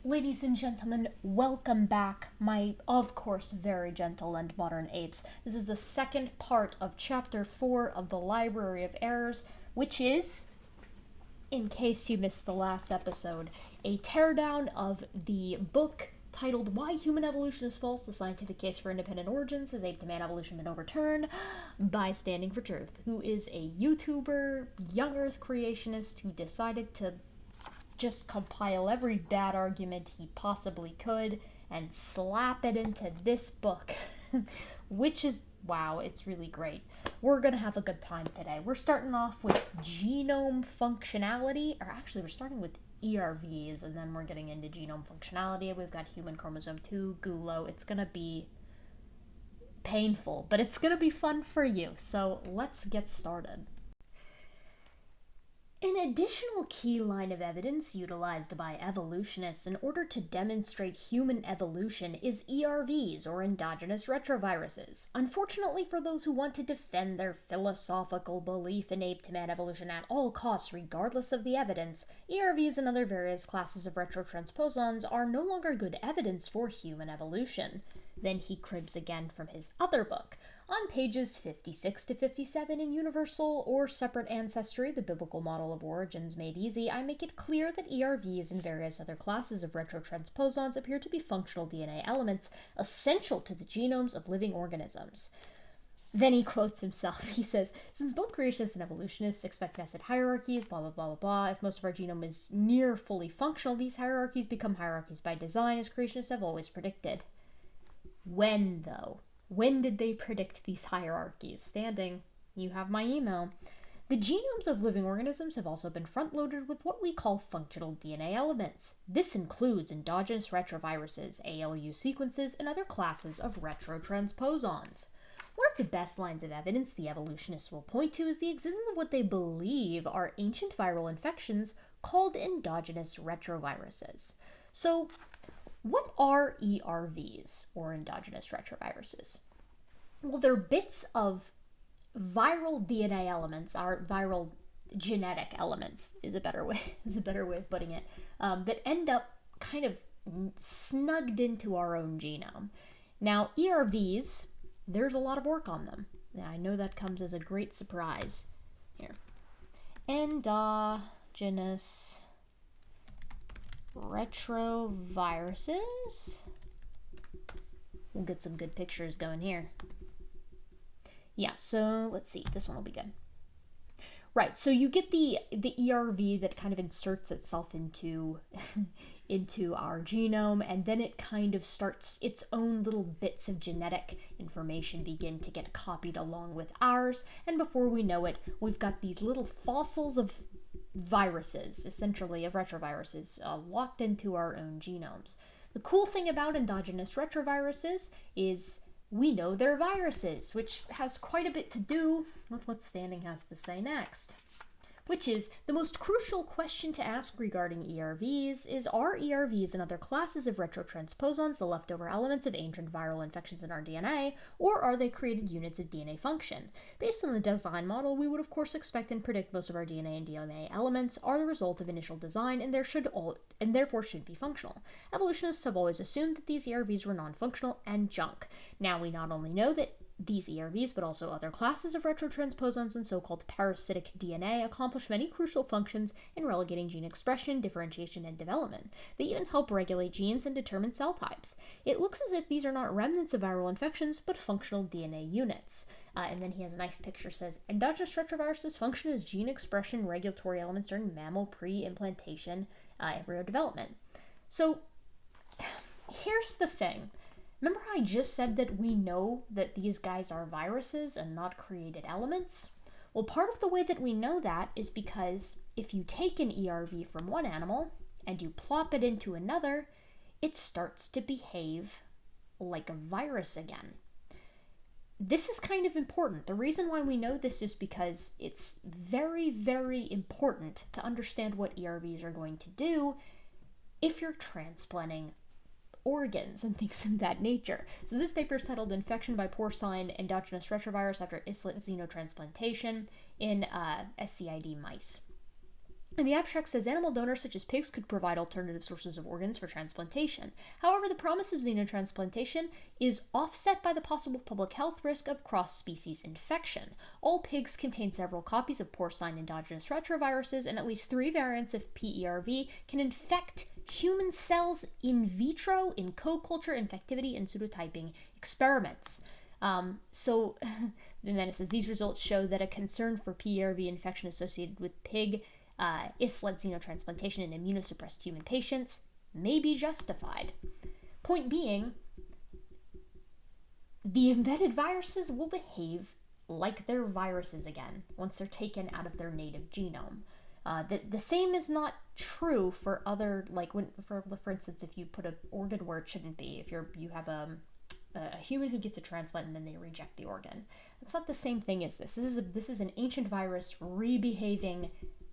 Ladies and gentlemen, welcome back, my, of course, very gentle and modern apes. This is the second part of Chapter 4 of the Library of Errors, which is, in case you missed the last episode, a teardown of the book titled Why Human Evolution is False, The Scientific Case for Independent Origins, Has Ape-to-Man Evolution Been Overturned? By Standing for Truth, who is a YouTuber, young Earth creationist who decided to just compile every bad argument he possibly could and slap it into this book, which is, wow, it's really great. We're gonna have a good time today. We're starting off with Genome Functionality, or actually we're starting with ERVs, and then we're getting into Genome Functionality. We've got Human Chromosome 2, GULO. It's gonna be painful, but it's gonna be fun for you, so let's get started. An additional key line of evidence utilized by evolutionists in order to demonstrate human evolution is ERVs, or endogenous retroviruses. Unfortunately for those who want to defend their philosophical belief in ape-to-man evolution at all costs regardless of the evidence, ERVs and other various classes of retrotransposons are no longer good evidence for human evolution. Then he cribs again from his other book. On pages 56 to 57 in Universal or Separate Ancestry, the Biblical Model of Origins Made Easy, I make it clear that ERVs and various other classes of retrotransposons appear to be functional DNA elements essential to the genomes of living organisms. Then he quotes himself. He says, since both creationists and evolutionists expect nested hierarchies, blah, blah, blah, blah, blah, if most of our genome is near fully functional, these hierarchies become hierarchies by design, as creationists have always predicted. When, though? When did they predict these hierarchies? Standing, you have my email. The genomes of living organisms have also been front-loaded with what we call functional DNA elements. This includes endogenous retroviruses, ALU sequences, and other classes of retrotransposons. One of the best lines of evidence the evolutionists will point to is the existence of what they believe are ancient viral infections called endogenous retroviruses. So, what are ERVs, or endogenous retroviruses? Well, they're bits of viral DNA elements, or viral genetic elements is a better way of putting it, that end up kind of snugged into our own genome. Now, ERVs, there's a lot of work on them. Now, I know that comes as a great surprise. Here. Endogenous retroviruses. We'll get some good pictures going here. Yeah, so let's see. This one will be good. Right, so you get the ERV that kind of inserts itself into into our genome, and then it kind of starts its own little bits of genetic information begin to get copied along with ours, and before we know it, we've got these little fossils of viruses, essentially of retroviruses, locked into our own genomes. The cool thing about endogenous retroviruses is we know they're viruses, which has quite a bit to do with what Standing has to say next. Which is, the most crucial question to ask regarding ERVs is, are ERVs and other classes of retrotransposons the leftover elements of ancient viral infections in our DNA, or are they created units of DNA function? Based on the design model, we would of course expect and predict most of our DNA and DNA elements are the result of initial design and therefore should be functional. Evolutionists have always assumed that these ERVs were non-functional and junk. Now we not only know that these ERVs, but also other classes of retrotransposons and so-called parasitic DNA accomplish many crucial functions in relegating gene expression, differentiation, and development. They even help regulate genes and determine cell types. It looks as if these are not remnants of viral infections, but functional DNA units. And then he has a nice picture, says, endogenous retroviruses function as gene expression regulatory elements during mammal pre-implantation embryo development. So, here's the thing. Remember how I just said that we know that these guys are viruses and not created elements? Well, part of the way that we know that is because if you take an ERV from one animal and you plop it into another, it starts to behave like a virus again. this is kind of important. The reason why we know this is because it's very, very important to understand what ERVs are going to do if you're transplanting organs and things of that nature. So this paper is titled Infection by Porcine Endogenous Retrovirus After Islet Xenotransplantation in SCID Mice. And the abstract says animal donors such as pigs could provide alternative sources of organs for transplantation. However, the promise of xenotransplantation is offset by the possible public health risk of cross-species infection. All pigs contain several copies of porcine endogenous retroviruses, and at least 3 variants of PERV can infect human cells in vitro in co-culture infectivity and pseudotyping experiments. And then it says these results show that a concern for PERV infection associated with pig islet xenotransplantation in immunosuppressed human patients may be justified. Point being, the embedded viruses will behave like they're viruses again once they're taken out of their native genome. The same is not true for other, like when, for instance, if you put an organ where it shouldn't be, if you have a human who gets a transplant and then they reject the organ. It's not the same thing as this. This is an ancient virus rebehaving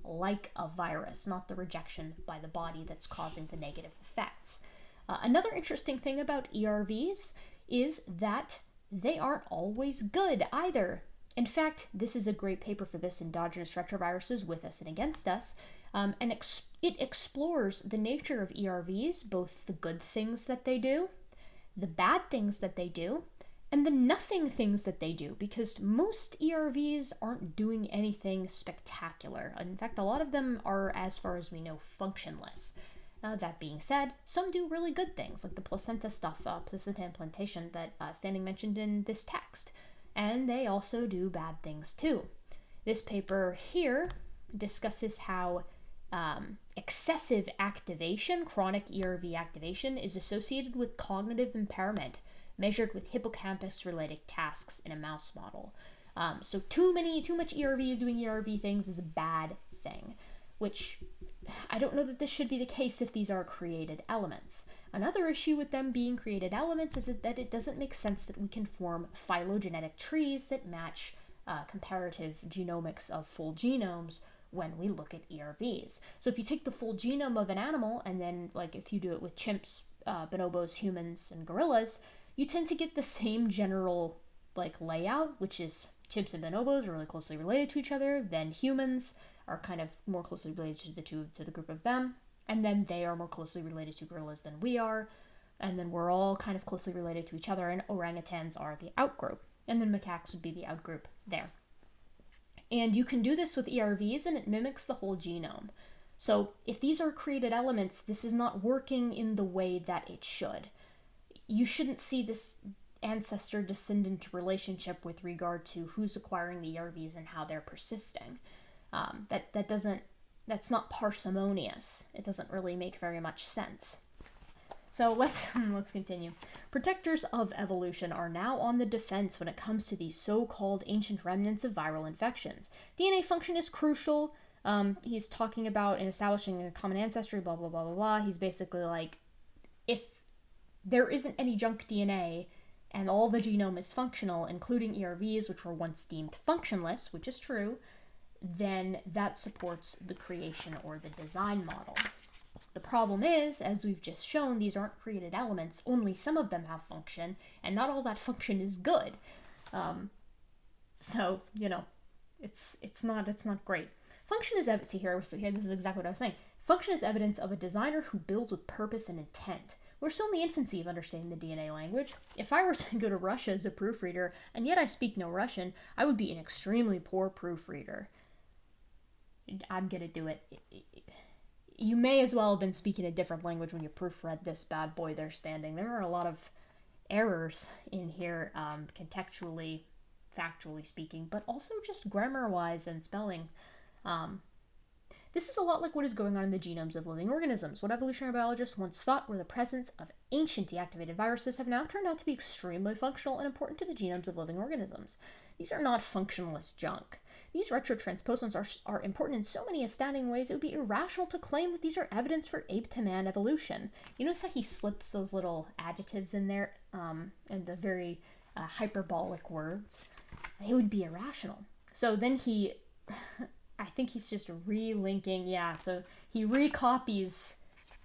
like a virus, not the rejection by the body that's causing the negative effects. Another interesting thing about ERVs is that they aren't always good either. In fact, this is a great paper for this, Endogenous Retroviruses With Us and Against Us, and it explores the nature of ERVs, both the good things that they do, the bad things that they do, and the nothing things that they do, because most ERVs aren't doing anything spectacular. In fact, a lot of them are, as far as we know, functionless. That being said, some do really good things, like the placenta stuff, placenta implantation that Standing mentioned in this text. And they also do bad things too. This paper here discusses how excessive activation, chronic ERV activation, is associated with cognitive impairment, measured with hippocampus-related tasks in a mouse model. So too much ERVs doing ERV things is a bad thing, which I don't know that this should be the case if these are created elements. Another issue with them being created elements is that it doesn't make sense that we can form phylogenetic trees that match comparative genomics of full genomes when we look at ERVs. So if you take the full genome of an animal, and then like if you do it with chimps, bonobos, humans, and gorillas, you tend to get the same general like layout, which is chimps and bonobos are really closely related to each other, then humans are kind of more closely related to the group of them, and then they are more closely related to gorillas than we are, and then we're all kind of closely related to each other, and orangutans are the outgroup, and then macaques would be the outgroup there. And you can do this with ERVs, and it mimics the whole genome. So if these are created elements, this is not working in the way that it should. You shouldn't see this ancestor-descendant relationship with regard to who's acquiring the ERVs and how they're persisting. That's not parsimonious. It doesn't really make very much sense. So let's continue. Protectors of evolution are now on the defense when it comes to these so-called ancient remnants of viral infections. DNA function is crucial. He's talking about in establishing a common ancestry, blah, blah, blah, blah, blah. He's basically like, if there isn't any junk DNA and all the genome is functional, including ERVs, which were once deemed functionless, which is true, then that supports the creation or the design model. The problem is, as we've just shown, these aren't created elements. Only some of them have function, and not all that function is good. So, you know, it's not great. Function is evidence. See here, this is exactly what I was saying. Function is evidence of a designer who builds with purpose and intent. We're still in the infancy of understanding the DNA language. If I were to go to Russia as a proofreader, and yet I speak no Russian, I would be an extremely poor proofreader. I'm gonna do it. You may as well have been speaking a different language when you proofread this bad boy there standing. There are a lot of errors in here, contextually, factually speaking, but also just grammar-wise and spelling. This is a lot like what is going on in the genomes of living organisms. What evolutionary biologists once thought were the presence of ancient deactivated viruses have now turned out to be extremely functional and important to the genomes of living organisms. These are not functionalist junk. These retrotransposons are important in so many astounding ways, it would be irrational to claim that these are evidence for ape-to-man evolution. You notice how he slips those little adjectives in there, and the very hyperbolic words, it would be irrational. So then he, I think he's just relinking, yeah, so he recopies,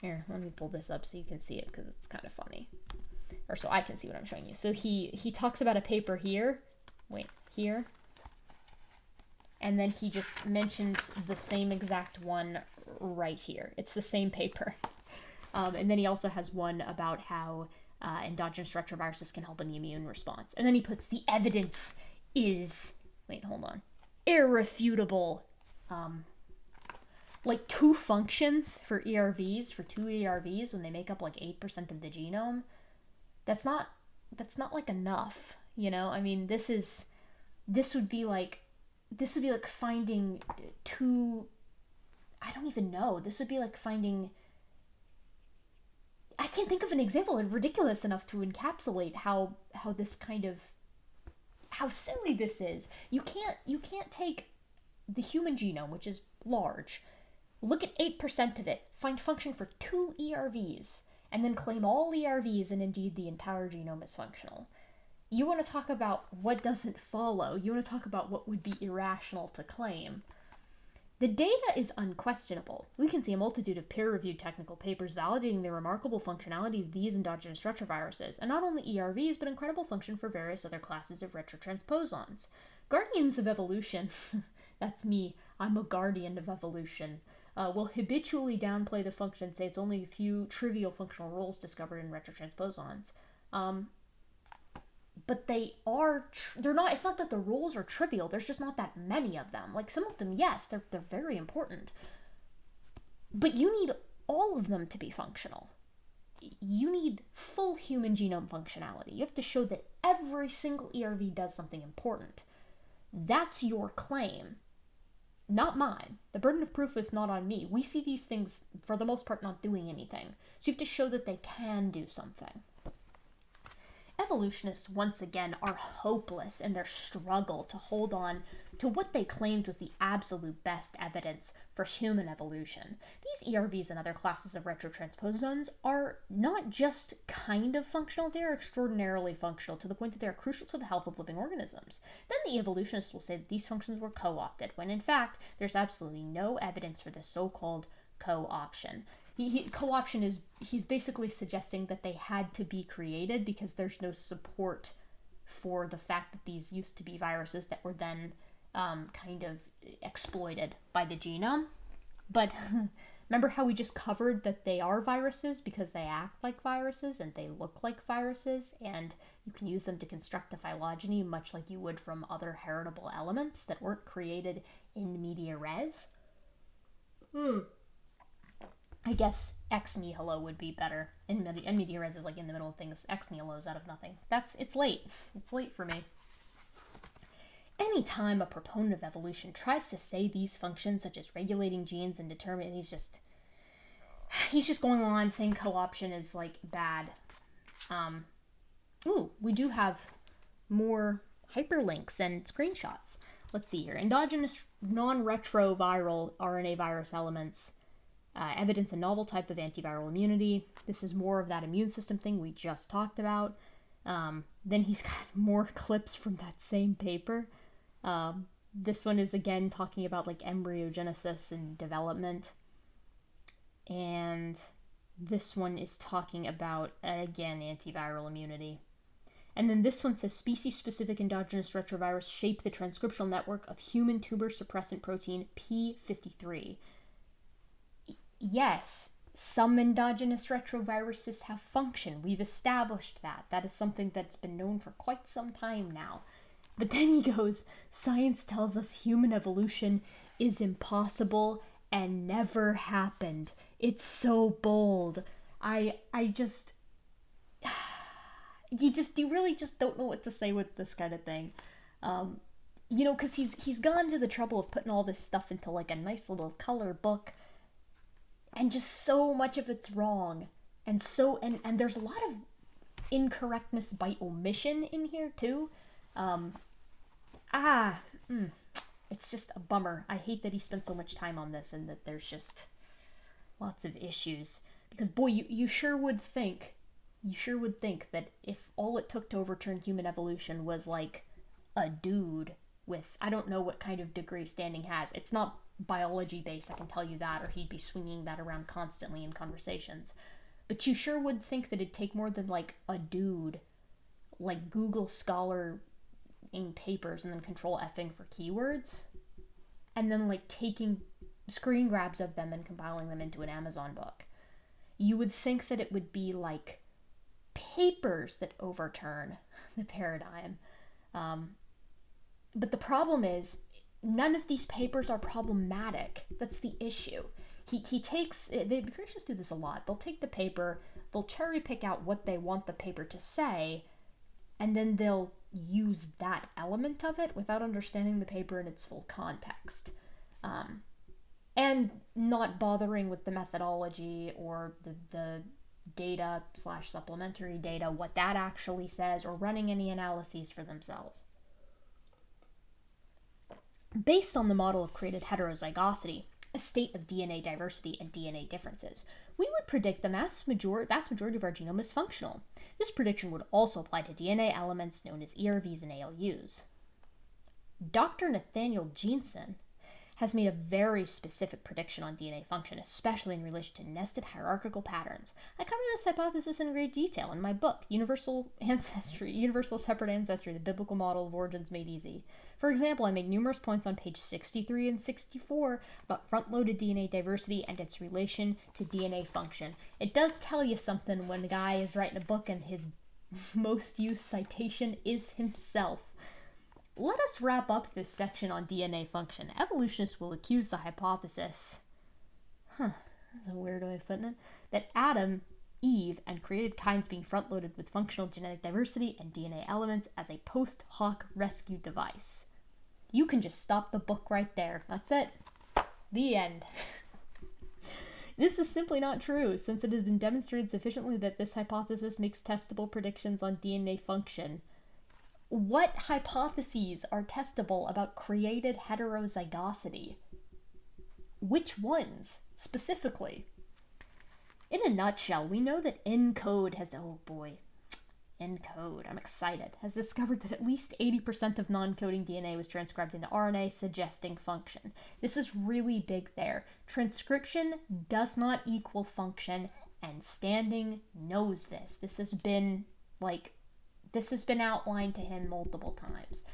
here, let me pull this up so you can see it, because it's kind of funny. Or so I can see what I'm showing you. So he talks about a paper here, here, and then he just mentions the same exact one right here. It's the same paper. And then he also has one about how endogenous retroviruses can help in the immune response. And then he puts the evidence is, irrefutable. Like 2 functions for ERVs, for 2 ERVs when they make up like 8% of the genome. That's not like enough, you know? I mean, this would be like finding 2, I don't even know. This would be like finding, I can't think of an example ridiculous enough to encapsulate how this kind of, how silly this is. You can't take the human genome, which is large, look at 8% of it, find function for 2 ERVs, and then claim all ERVs and indeed the entire genome is functional. You want to talk about what doesn't follow. You want to talk about what would be irrational to claim. The data is unquestionable. We can see a multitude of peer-reviewed technical papers validating the remarkable functionality of these endogenous retroviruses, and not only ERVs, but incredible function for various other classes of retrotransposons. Guardians of evolution, that's me, I'm a guardian of evolution, will habitually downplay the function, say it's only a few trivial functional roles discovered in retrotransposons. But they are, they're not, it's not that the roles are trivial, there's just not that many of them. Like, some of them, yes, they're very important. But you need all of them to be functional. You need full human genome functionality. You have to show that every single ERV does something important. That's your claim, not mine. The burden of proof is not on me. We see these things, for the most part, not doing anything. So you have to show that they can do something. Evolutionists, once again, are hopeless in their struggle to hold on to what they claimed was the absolute best evidence for human evolution. These ERVs and other classes of retrotransposons are not just kind of functional, they are extraordinarily functional to the point that they are crucial to the health of living organisms. Then the evolutionists will say that these functions were co-opted, when in fact, there's absolutely no evidence for this so-called co-option. Co-option is, he's basically suggesting that they had to be created because there's no support for the fact that these used to be viruses that were then kind of exploited by the genome. But remember how we just covered that they are viruses because they act like viruses and they look like viruses, and you can use them to construct a phylogeny much like you would from other heritable elements that weren't created in media res? I guess ex nihilo would be better. And media res is like in the middle of things. Ex nihilo is out of nothing. It's late. It's late for me. Anytime a proponent of evolution tries to say these functions, such as regulating genes and determining, he's just going on saying co-option is like bad. We do have more hyperlinks and screenshots. Let's see here. Endogenous non-retroviral RNA virus elements. Evidence a novel type of antiviral immunity. This is more of that immune system thing we just talked about. Then he's got more clips from that same paper. This one is again talking about like embryogenesis and development. And this one is talking about, again, antiviral immunity. And then this one says species-specific endogenous retrovirus shape the transcriptional network of human tumor suppressant protein P53. Yes, some endogenous retroviruses have function. We've established that. That is something that's been known for quite some time now. But then he goes, science tells us human evolution is impossible and never happened. It's so bold. You really just don't know what to say with this kind of thing. Because he's gone to the trouble of putting all this stuff into like a nice little color book. And just so much of it's wrong. And there's a lot of incorrectness by omission in here too. It's just a bummer. I hate that he spent so much time on this and that there's just lots of issues. Because boy, you sure would think You sure would think that if all it took to overturn human evolution was like a dude with, I don't know what kind of degree Standing has. It's not biology based, I can tell you that, or he'd be swinging that around constantly in conversations. But you sure would think that it'd take more than like a dude, like Google Scholar in papers and then control Fing for keywords, and then like taking screen grabs of them and compiling them into an Amazon book. You would think that it would be like papers that overturn the paradigm. But the problem is, none of these papers are problematic. That's the issue. The creationists do this a lot. They'll take the paper, they'll cherry pick out what they want the paper to say, and then they'll use that element of it without understanding the paper in its full context. And not bothering with the methodology or the data / supplementary data, what that actually says, or running any analyses for themselves. Based on the model of created heterozygosity, a state of DNA diversity and DNA differences, we would predict the vast majority of our genome is functional. This prediction would also apply to DNA elements known as ERVs and ALUs. Dr. Nathaniel Jeanson has made a very specific prediction on DNA function, especially in relation to nested hierarchical patterns. I cover this hypothesis in great detail in my book, Universal Separate Ancestry, the Biblical Model of Origins Made Easy. For example, I make numerous points on page 63 and 64 about front-loaded DNA diversity and its relation to DNA function. It does tell you something when the guy is writing a book and his most used citation is himself. Let us wrap up this section on DNA function. Evolutionists will accuse the hypothesis, that's a weird way of putting it, that Adam, Eve, and created kinds being front-loaded with functional genetic diversity and DNA elements as a post hoc rescue device. You can just stop the book right there. That's it. The end. This is simply not true, since it has been demonstrated sufficiently that this hypothesis makes testable predictions on DNA function. What hypotheses are testable about created heterozygosity? Which ones, specifically? In a nutshell, we know that ENCODE I'm excited, has discovered that at least 80% of non-coding DNA was transcribed into RNA, suggesting function. This is really big there. Transcription does not equal function, and Standing knows this. This has been outlined to him multiple times.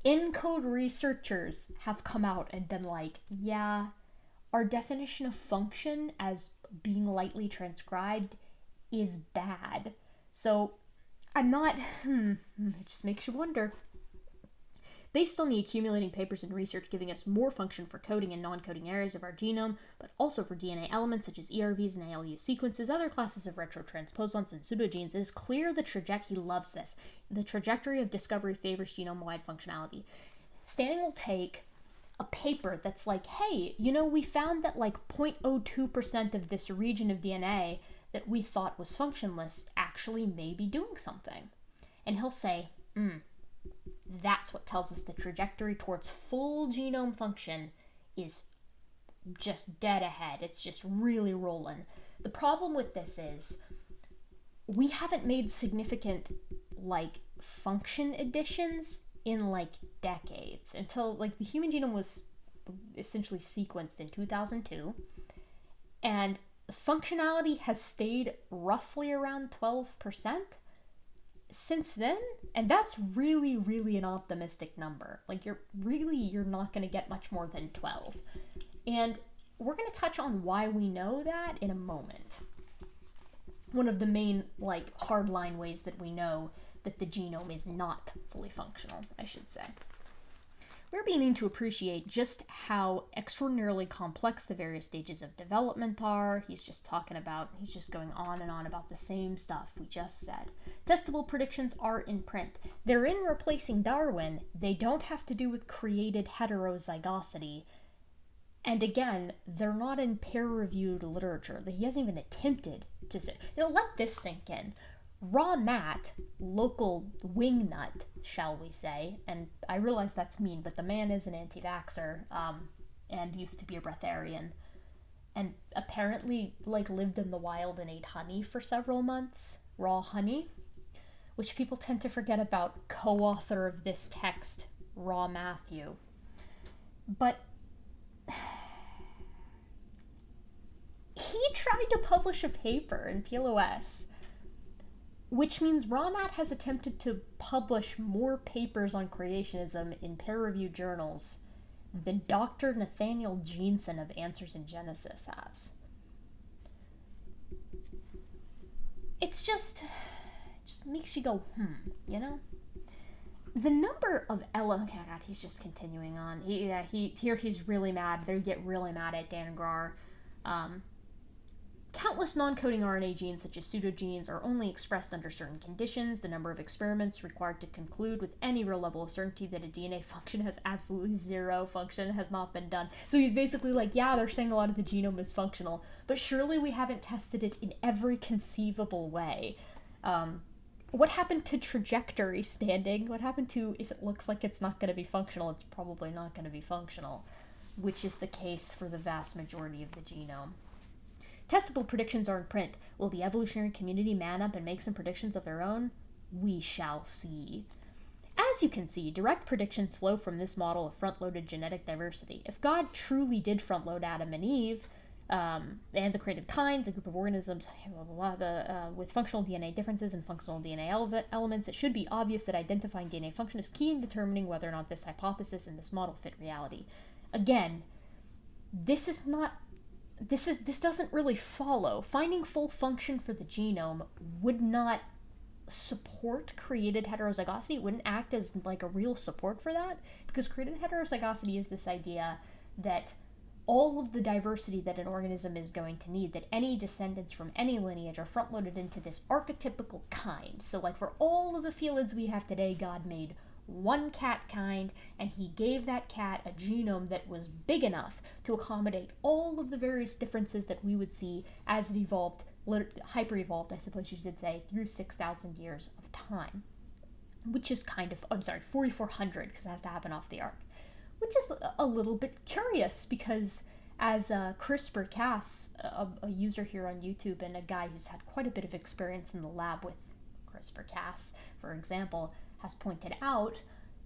ENCODE researchers have come out and been like, yeah, our definition of function as being lightly transcribed is bad. So I'm not, it just makes you wonder. Based on the accumulating papers and research giving us more function for coding and non-coding areas of our genome, but also for DNA elements such as ERVs and ALU sequences, other classes of retrotransposons and pseudogenes, it is clear he loves this. The trajectory of discovery favors genome-wide functionality. Standing will take a paper that's like, hey, we found that like 0.02% of this region of DNA that we thought was functionless actually may be doing something. And he'll say, that's what tells us the trajectory towards full genome function is just dead ahead. It's just really rolling. The problem with this is we haven't made significant function additions in decades, until the human genome was essentially sequenced in 2002, and functionality has stayed roughly around 12% since then, and that's really, really an optimistic number. You're not going to get much more than 12. And we're going to touch on why we know that in a moment. One of the main, hardline ways that we know that the genome is not fully functional, I should say. We're beginning to appreciate just how extraordinarily complex the various stages of development are. He's just going on and on about the same stuff we just said. Testable predictions are in print. They're in replacing Darwin. They don't have to do with created heterozygosity. And again, they're not in peer-reviewed literature. He hasn't even attempted to say. Let this sink in. Raw Matt, local wingnut, shall we say, and I realize that's mean, but the man is an anti-vaxxer, and used to be a breatharian, and apparently like lived in the wild and ate honey for several months, raw honey, which people tend to forget about co-author of this text, Raw Matthew. But he tried to publish a paper in PLOS, which means Ramat has attempted to publish more papers on creationism in peer-reviewed journals than Dr. Nathaniel Jeanson of Answers in Genesis has. It's just makes you go, you know? The number of oh God, he's just continuing on. He's really mad. They get really mad at Dan Grar. Countless non-coding RNA genes, such as pseudogenes, are only expressed under certain conditions. The number of experiments required to conclude with any real level of certainty that a DNA function has absolutely zero function has not been done. So he's basically like, yeah, they're saying a lot of the genome is functional, but surely we haven't tested it in every conceivable way. What happened to trajectory standing? What happened to, if it looks like it's not going to be functional, it's probably not going to be functional, which is the case for the vast majority of the genome. Testable predictions are in print. Will the evolutionary community man up and make some predictions of their own? We shall see. As you can see, direct predictions flow from this model of front-loaded genetic diversity. If God truly did front-load Adam and Eve, and the created kinds, a group of organisms, with functional DNA differences and functional DNA elements, it should be obvious that identifying DNA function is key in determining whether or not this hypothesis and this model fit reality. Again, this doesn't really follow. Finding full function for the genome would not support created heterozygosity. It wouldn't act as like a real support for that, because created heterozygosity is this idea that all of the diversity that an organism is going to need, that any descendants from any lineage are front-loaded into this archetypical kind. So like for all of the felids we have today, God made one cat kind, and he gave that cat a genome that was big enough to accommodate all of the various differences that we would see as it evolved, hyper-evolved, I suppose you should say, through 6,000 years of time. Which is kind of, 4,400, because it has to happen off the ark. Which is a little bit curious, because as CRISPR-Cas, a user here on YouTube and a guy who's had quite a bit of experience in the lab with CRISPR-Cas, for example, has pointed out,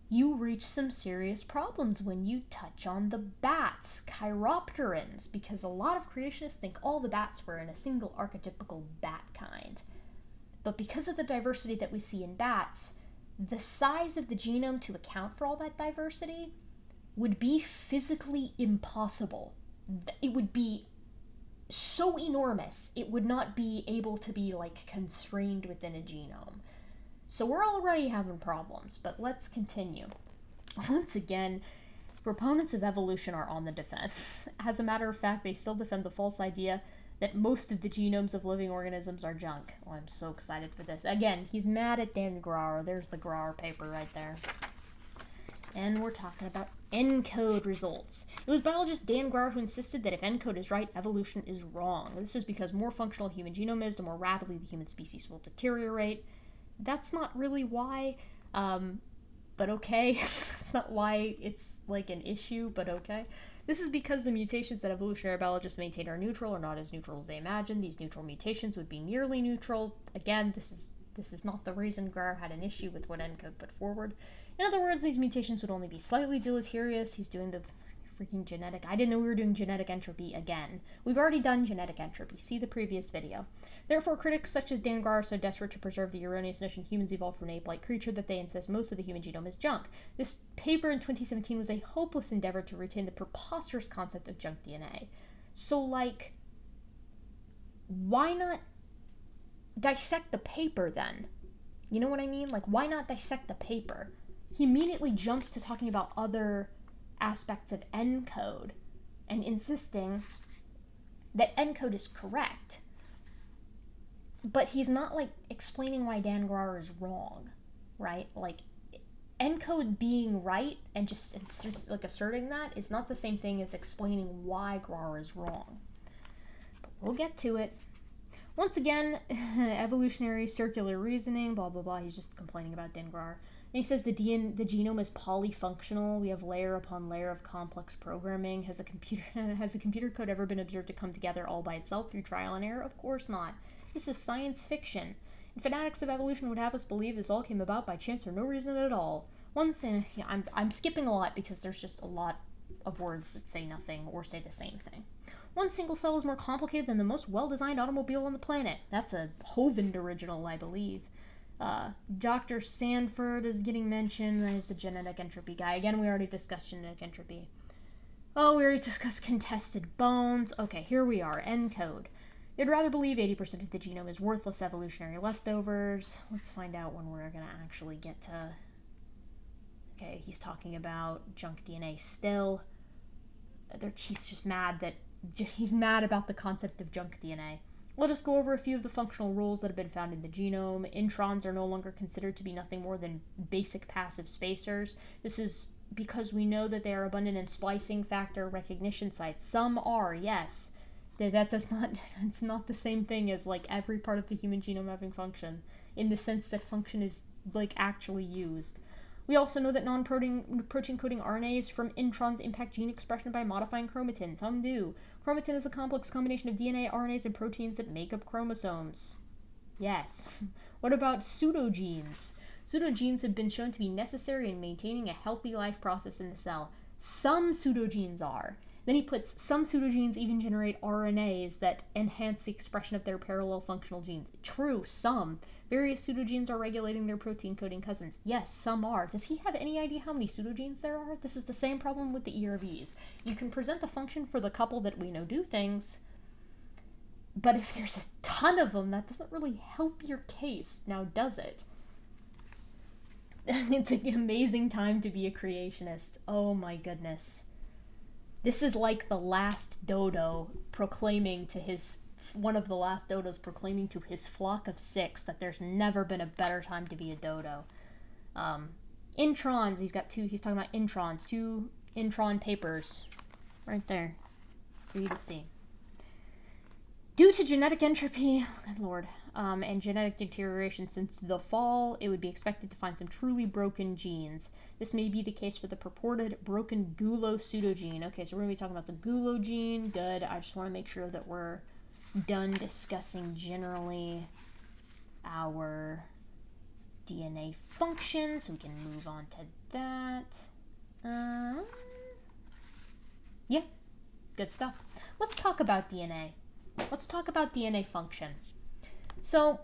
you reach some serious problems when you touch on the bats, chiropterans, because a lot of creationists think all the bats were in a single archetypical bat kind. But because of the diversity that we see in bats, the size of the genome to account for all that diversity would be physically impossible. It would be so enormous, it would not be able to be like constrained within a genome. So we're already having problems, but let's continue. Once again, proponents of evolution are on the defense. As a matter of fact, they still defend the false idea that most of the genomes of living organisms are junk. Oh, I'm so excited for this. Again, he's mad at Dan Grar. There's the Grar paper right there. And we're talking about ENCODE results. It was biologist Dan Grar who insisted that if ENCODE is right, evolution is wrong. This is because more functional a human genome is, the more rapidly the human species will deteriorate. That's not really why, but okay. That's not why it's like an issue, but okay. This is because the mutations that evolutionary biologists maintain are neutral are not as neutral as they imagine. These neutral mutations would be nearly neutral. Again, this is not the reason Grar had an issue with what ENCODE put forward. In other words, these mutations would only be slightly deleterious. He's doing the freaking genetic. I didn't know we were doing genetic entropy again. We've already done genetic entropy. See the previous video. Therefore, critics such as Dan Grar are so desperate to preserve the erroneous notion humans evolved from an ape-like creature that they insist most of the human genome is junk. This paper in 2017 was a hopeless endeavor to retain the preposterous concept of junk DNA. So, like, why not dissect the paper then? You know what I mean? Like, why not dissect the paper? He immediately jumps to talking about other aspects of ENCODE and insisting that ENCODE is correct. But he's not, like, explaining why Dan Grar is wrong, right? Like, ENCODE being right and just like, asserting that is not the same thing as explaining why Grar is wrong. But we'll get to it. Once again, evolutionary circular reasoning, blah, blah, blah. He's just complaining about Dan Grar. he says the genome is polyfunctional. We have layer upon layer of complex programming. Has a computer code ever been observed to come together all by itself through trial and error? Of course not. This is science fiction. And fanatics of evolution would have us believe this all came about by chance or no reason at all. I'm skipping a lot because there's just a lot of words that say nothing or say the same thing. One single cell is more complicated than the most well-designed automobile on the planet. That's a Hovind original, I believe. Dr. Sanford is getting mentioned as the genetic entropy guy. Again, we already discussed genetic entropy. Oh, we already discussed contested bones. Okay, here we are. ENCODE. They'd rather believe 80% of the genome is worthless evolutionary leftovers. Let's find out when we're going to actually get to... Okay, he's talking about junk DNA still. He's just mad that... He's mad about the concept of junk DNA. Let us go over a few of the functional rules that have been found in the genome. Introns are no longer considered to be nothing more than basic passive spacers. This is because we know that they are abundant in splicing factor recognition sites. Some are, yes. That does not, it's not the same thing as like every part of the human genome having function, in the sense that function is like actually used. We also know that non-protein coding RNAs from introns impact gene expression by modifying chromatin. Some do. Chromatin is the complex combination of DNA, RNAs, and proteins that make up chromosomes. Yes. What about pseudogenes? Pseudogenes have been shown to be necessary in maintaining a healthy life process in the cell. Some pseudogenes are. Then he puts, some pseudogenes even generate RNAs that enhance the expression of their parallel functional genes. True, some. Various pseudogenes are regulating their protein coding cousins. Yes, some are. Does he have any idea how many pseudogenes there are? This is the same problem with the ERVs. You can present the function for the couple that we know do things, but if there's a ton of them, that doesn't really help your case, now does it? It's an amazing time to be a creationist. Oh my goodness. This is like the last dodo proclaiming to his... One of the last dodos proclaiming to his flock of 6 that there's never been a better time to be a dodo. Introns, he's talking about introns, 2 intron papers, right there, for you to see. Due to genetic entropy, good lord, and genetic deterioration since the fall, it would be expected to find some truly broken genes. This may be the case for the purported broken GULO pseudogene. Okay, so we're going to be talking about the GULO gene. Good, I just want to make sure that we're done discussing generally our DNA function, so we can move on to that. Yeah, good stuff. Let's talk about DNA. Let's talk about DNA function. So,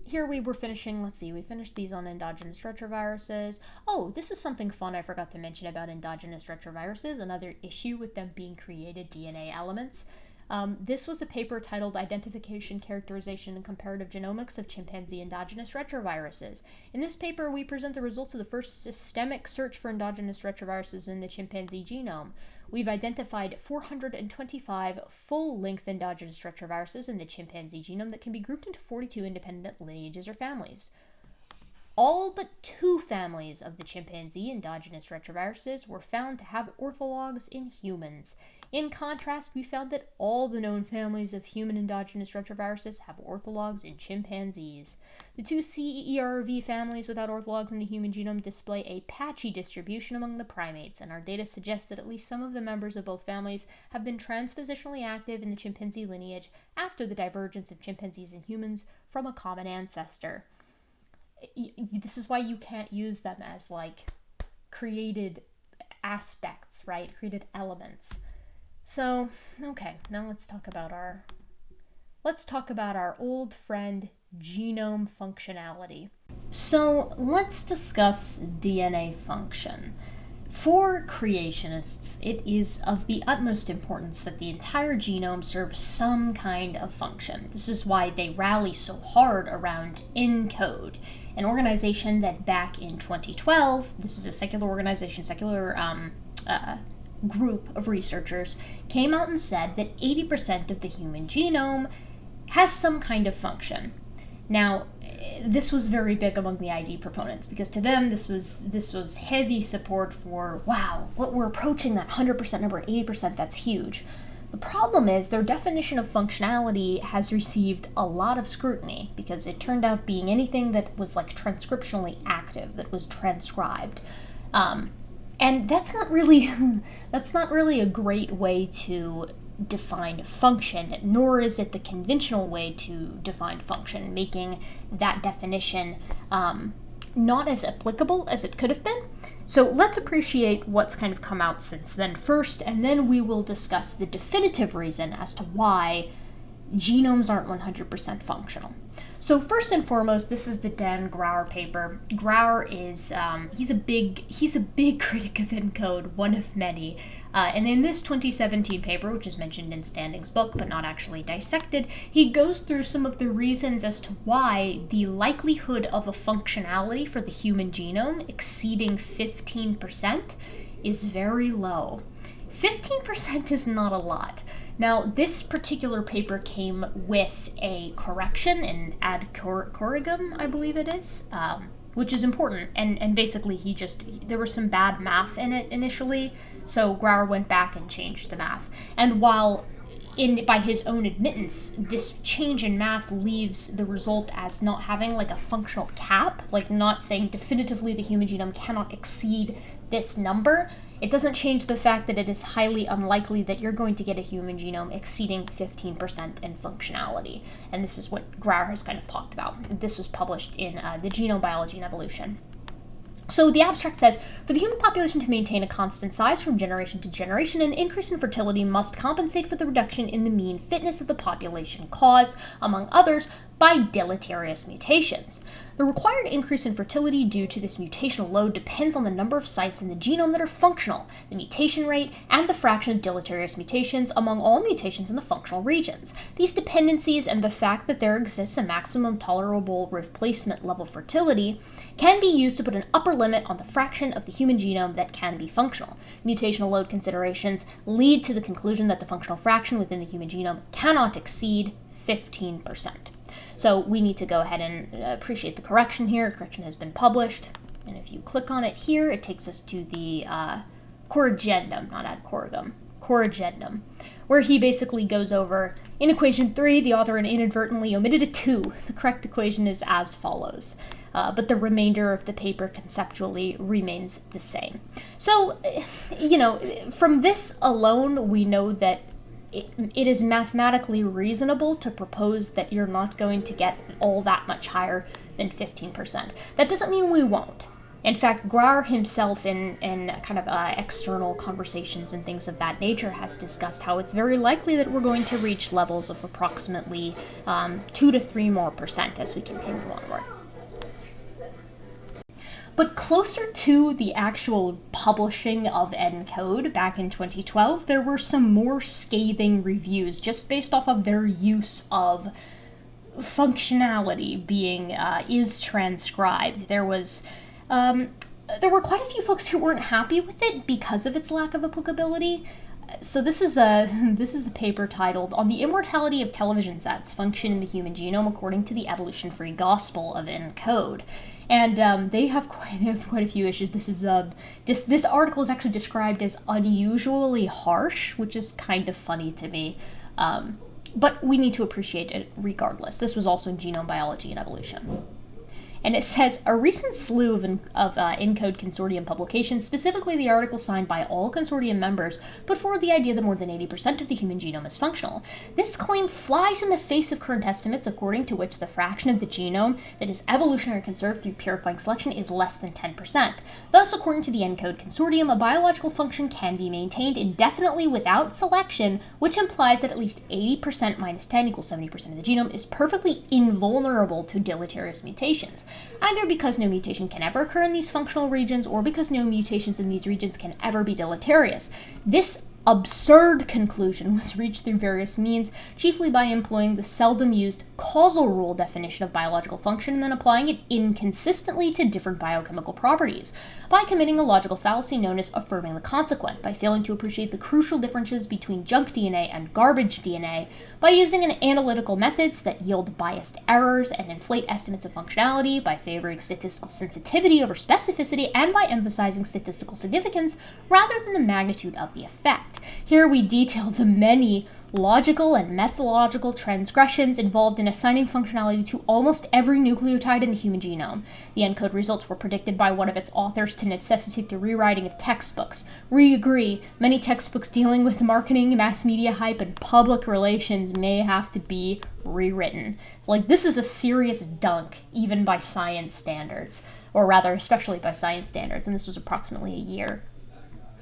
here we were finishing, let's see, we finished these on endogenous retroviruses. Oh, this is something fun I forgot to mention about endogenous retroviruses, another issue with them being created DNA elements. This was a paper titled Identification, Characterization, and Comparative Genomics of Chimpanzee Endogenous Retroviruses. In this paper, we present the results of the first systemic search for endogenous retroviruses in the chimpanzee genome. We've identified 425 full-length endogenous retroviruses in the chimpanzee genome that can be grouped into 42 independent lineages or families. All but 2 families of the chimpanzee endogenous retroviruses were found to have orthologs in humans. In contrast, we found that all the known families of human endogenous retroviruses have orthologs in chimpanzees. The 2 CERV families without orthologs in the human genome display a patchy distribution among the primates, and our data suggests that at least some of the members of both families have been transpositionally active in the chimpanzee lineage after the divergence of chimpanzees and humans from a common ancestor. This is why you can't use them as, like, created aspects, right? Created elements. So, okay, now let's talk about our old friend genome functionality. So, let's discuss DNA function. For creationists, it is of the utmost importance that the entire genome serve some kind of function. This is why they rally so hard around ENCODE, an organization that back in 2012, this is a secular organization, group of researchers, came out and said that 80% of the human genome has some kind of function. Now, this was very big among the ID proponents, because to them this was heavy support for, wow, we're approaching that 100% number, 80%, that's huge. The problem is their definition of functionality has received a lot of scrutiny because it turned out being anything that was like transcriptionally active, that was transcribed. And that's not really a great way to define function, nor is it the conventional way to define function, making that definition not as applicable as it could have been. So let's appreciate what's kind of come out since then first, and then we will discuss the definitive reason as to why genomes aren't 100% functional. So first and foremost, this is the Dan Grauer paper. Grauer is, he's a big critic of ENCODE, one of many. And in this 2017 paper, which is mentioned in Standing's book but not actually dissected, he goes through some of the reasons as to why the likelihood of a functionality for the human genome exceeding 15% is very low. 15% is not a lot. Now, this particular paper came with a correction in ad corrigum, I believe it is, which is important. And basically, there was some bad math in it initially, so Grauer went back and changed the math. And while, by his own admittance, this change in math leaves the result as not having like a functional cap, like not saying definitively the human genome cannot exceed this number, it doesn't change the fact that it is highly unlikely that you're going to get a human genome exceeding 15% in functionality. And this is what Grauer has kind of talked about. This was published in the Genome Biology and Evolution. So the abstract says, for the human population to maintain a constant size from generation to generation, an increase in fertility must compensate for the reduction in the mean fitness of the population caused, among others, by deleterious mutations. The required increase in fertility due to this mutational load depends on the number of sites in the genome that are functional, the mutation rate, and the fraction of deleterious mutations among all mutations in the functional regions. These dependencies and the fact that there exists a maximum tolerable replacement level fertility can be used to put an upper limit on the fraction of the human genome that can be functional. Mutational load considerations lead to the conclusion that the functional fraction within the human genome cannot exceed 15%. So we need to go ahead and appreciate the correction here. Correction has been published. And if you click on it here, it takes us to the corrigendum, not ad corrigum, corrigendum, where he basically goes over, in equation 3, the author inadvertently omitted a 2. The correct equation is as follows. But the remainder of the paper conceptually remains the same. So, from this alone, we know that it is mathematically reasonable to propose that you're not going to get all that much higher than 15%. That doesn't mean we won't. In fact, Grauer himself in kind of external conversations and things of that nature has discussed how it's very likely that we're going to reach levels of approximately 2 to 3% more as we continue onward. But closer to the actual publishing of ENCODE back in 2012, there were some more scathing reviews just based off of their use of functionality being is transcribed. There were quite a few folks who weren't happy with it because of its lack of applicability. So this is a paper titled "On the Immortality of Television Sets: Function in the Human Genome According to the Evolution-Free Gospel of ENCODE." And they have quite a few issues. This article is actually described as unusually harsh, which is kind of funny to me. But we need to appreciate it regardless. This was also in Genome Biology and Evolution. And it says, a recent slew of ENCODE consortium publications, specifically the article signed by all consortium members, put forward the idea that more than 80% of the human genome is functional. This claim flies in the face of current estimates, according to which the fraction of the genome that is evolutionarily conserved through purifying selection is less than 10%. Thus, according to the ENCODE consortium, a biological function can be maintained indefinitely without selection, which implies that at least 80% minus 10 equals 70% of the genome is perfectly invulnerable to deleterious mutations, either because no mutation can ever occur in these functional regions or because no mutations in these regions can ever be deleterious. This absurd conclusion was reached through various means, chiefly by employing the seldom used causal rule definition of biological function and then applying it inconsistently to different biochemical properties, by committing a logical fallacy known as affirming the consequent, by failing to appreciate the crucial differences between junk DNA and garbage DNA, by using analytical methods that yield biased errors and inflate estimates of functionality, by favoring statistical sensitivity over specificity, and by emphasizing statistical significance rather than the magnitude of the effect. project. Here we detail the many logical and methodological transgressions involved in assigning functionality to almost every nucleotide in the human genome. The ENCODE results were predicted by one of its authors to necessitate the rewriting of textbooks. We agree, many textbooks dealing with marketing, mass media hype, and public relations may have to be rewritten. So, like, this is a serious dunk, even by science standards, or rather, especially by science standards, and this was approximately a year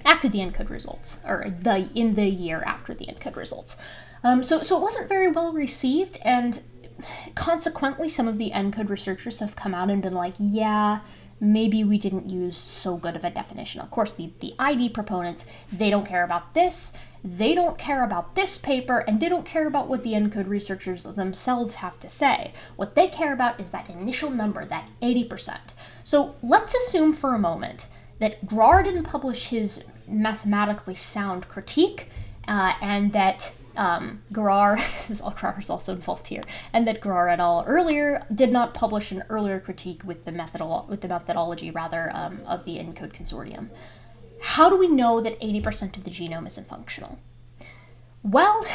after the ENCODE results, or in the year after the ENCODE results. So it wasn't very well received, and consequently, some of the ENCODE researchers have come out and been like, yeah, maybe we didn't use so good of a definition. Of course, the ID proponents, they don't care about this, they don't care about this paper, and they don't care about what the ENCODE researchers themselves have to say. What they care about is that initial number, that 80%. So let's assume for a moment that Grar didn't publish his mathematically sound critique, and that Grar is also involved here, and that Grar et al. Earlier did not publish an earlier critique with the methodology of the ENCODE consortium. How do we know that 80% of the genome isn't functional? Well,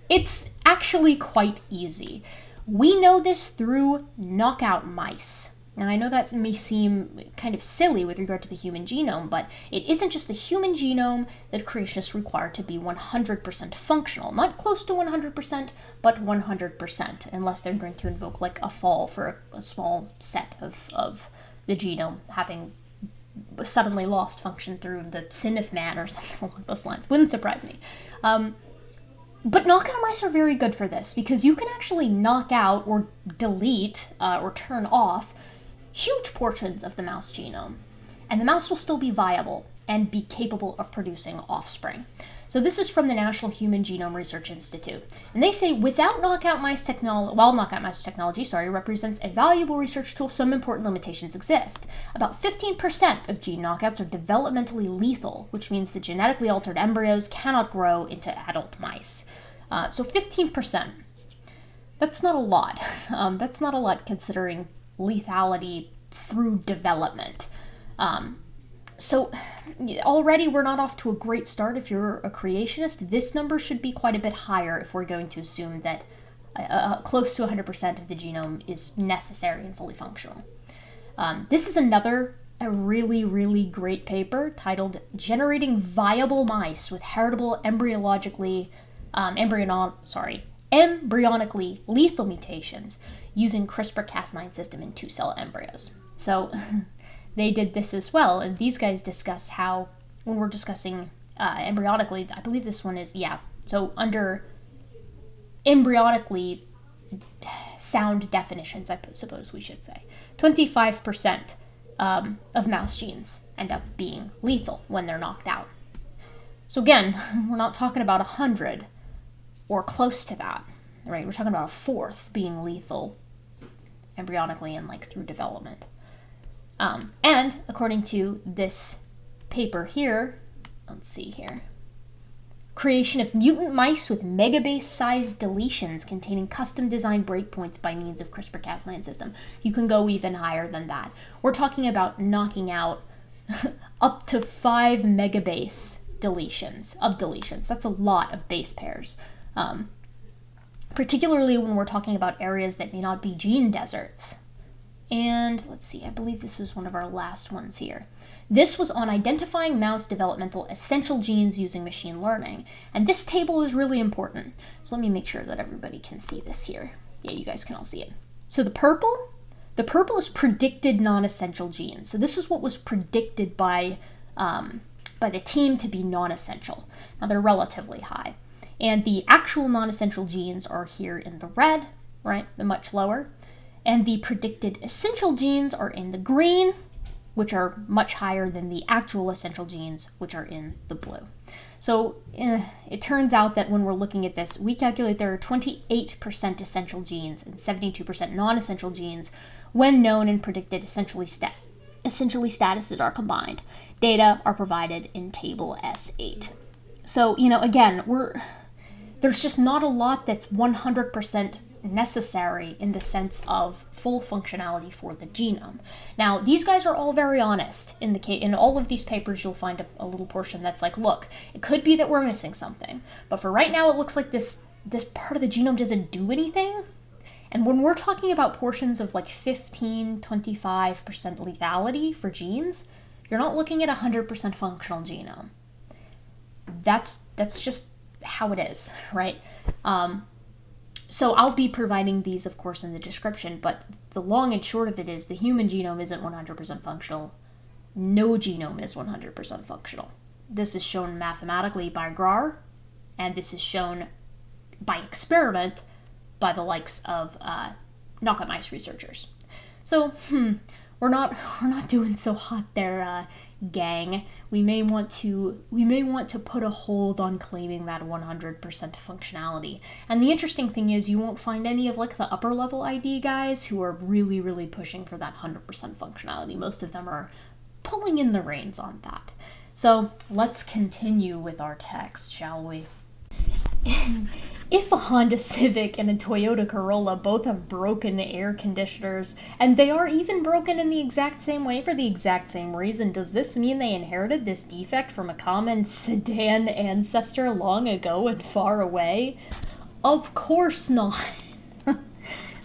it's actually quite easy. We know this through knockout mice. Now, I know that may seem kind of silly with regard to the human genome, but it isn't just the human genome that creationists require to be 100% functional. Not close to 100%, but 100%, unless they're going to invoke like a fall for a small set of the genome having suddenly lost function through the sin of man or something along those lines. Wouldn't surprise me. But knockout mice are very good for this, because you can actually knock out or delete or turn off huge portions of the mouse genome, and the mouse will still be viable and be capable of producing offspring. So this is from the National Human Genome Research Institute, and they say while knockout mice technology represents a valuable research tool, some important limitations exist. About 15% of gene knockouts are developmentally lethal, which means the genetically altered embryos cannot grow into adult mice. So 15%. That's not a lot. That's not a lot considering lethality through development. So already we're not off to a great start if you're a creationist. This number should be quite a bit higher if we're going to assume that close to 100% of the genome is necessary and fully functional. This is a really, really great paper titled Generating Viable Mice with Heritable Embryonically Lethal Mutations using CRISPR-Cas9 system in 2-cell embryos. So they did this as well, and these guys discuss how, when we're discussing embryonically, I believe this one is, so under embryonically sound definitions, I suppose we should say, 25% of mouse genes end up being lethal when they're knocked out. So again, we're not talking about 100 or close to that, right? We're talking about a fourth being lethal embryonically and like through development. And according to this paper here, let's see here, creation of mutant mice with megabase-sized deletions containing custom-designed breakpoints by means of CRISPR-Cas9 system. You can go even higher than that. We're talking about knocking out up to 5 megabase deletions. That's a lot of base pairs. Particularly when we're talking about areas that may not be gene deserts. And let's see, I believe this was one of our last ones here. This was on identifying mouse developmental essential genes using machine learning. And this table is really important. So let me make sure that everybody can see this here. Yeah, you guys can all see it. So the purple is predicted non-essential genes. So this is what was predicted by the team to be non-essential. Now they're relatively high. And the actual non-essential genes are here in the red, right? They're much lower. And the predicted essential genes are in the green, which are much higher than the actual essential genes, which are in the blue. So it turns out that when we're looking at this, we calculate there are 28% essential genes and 72% non-essential genes when known and predicted essentially statuses are combined. Data are provided in table S8. So, again, there's just not a lot that's 100% necessary in the sense of full functionality for the genome. Now, these guys are all very honest. In all of these papers, you'll find a little portion that's like, look, it could be that we're missing something, but for right now, it looks like this part of the genome doesn't do anything. And when we're talking about portions of like 15, 25% lethality for genes, you're not looking at a 100% functional genome. That's just how it is, right? So I'll be providing these, of course, in the description, but the long and short of it is the human genome isn't 100% functional. No genome is 100% functional. This is shown mathematically by Grar, and this is shown by experiment by the likes of knockout mice researchers. So, we're not doing so hot there, gang. We may want to put a hold on claiming that 100% functionality. And the interesting thing is, you won't find any of like the upper level ID guys who are really, really pushing for that 100% functionality. Most of them are pulling in the reins on that. So let's continue with our text, shall we? If a Honda Civic and a Toyota Corolla both have broken air conditioners, and they are even broken in the exact same way for the exact same reason, does this mean they inherited this defect from a common sedan ancestor long ago and far away? Of course not.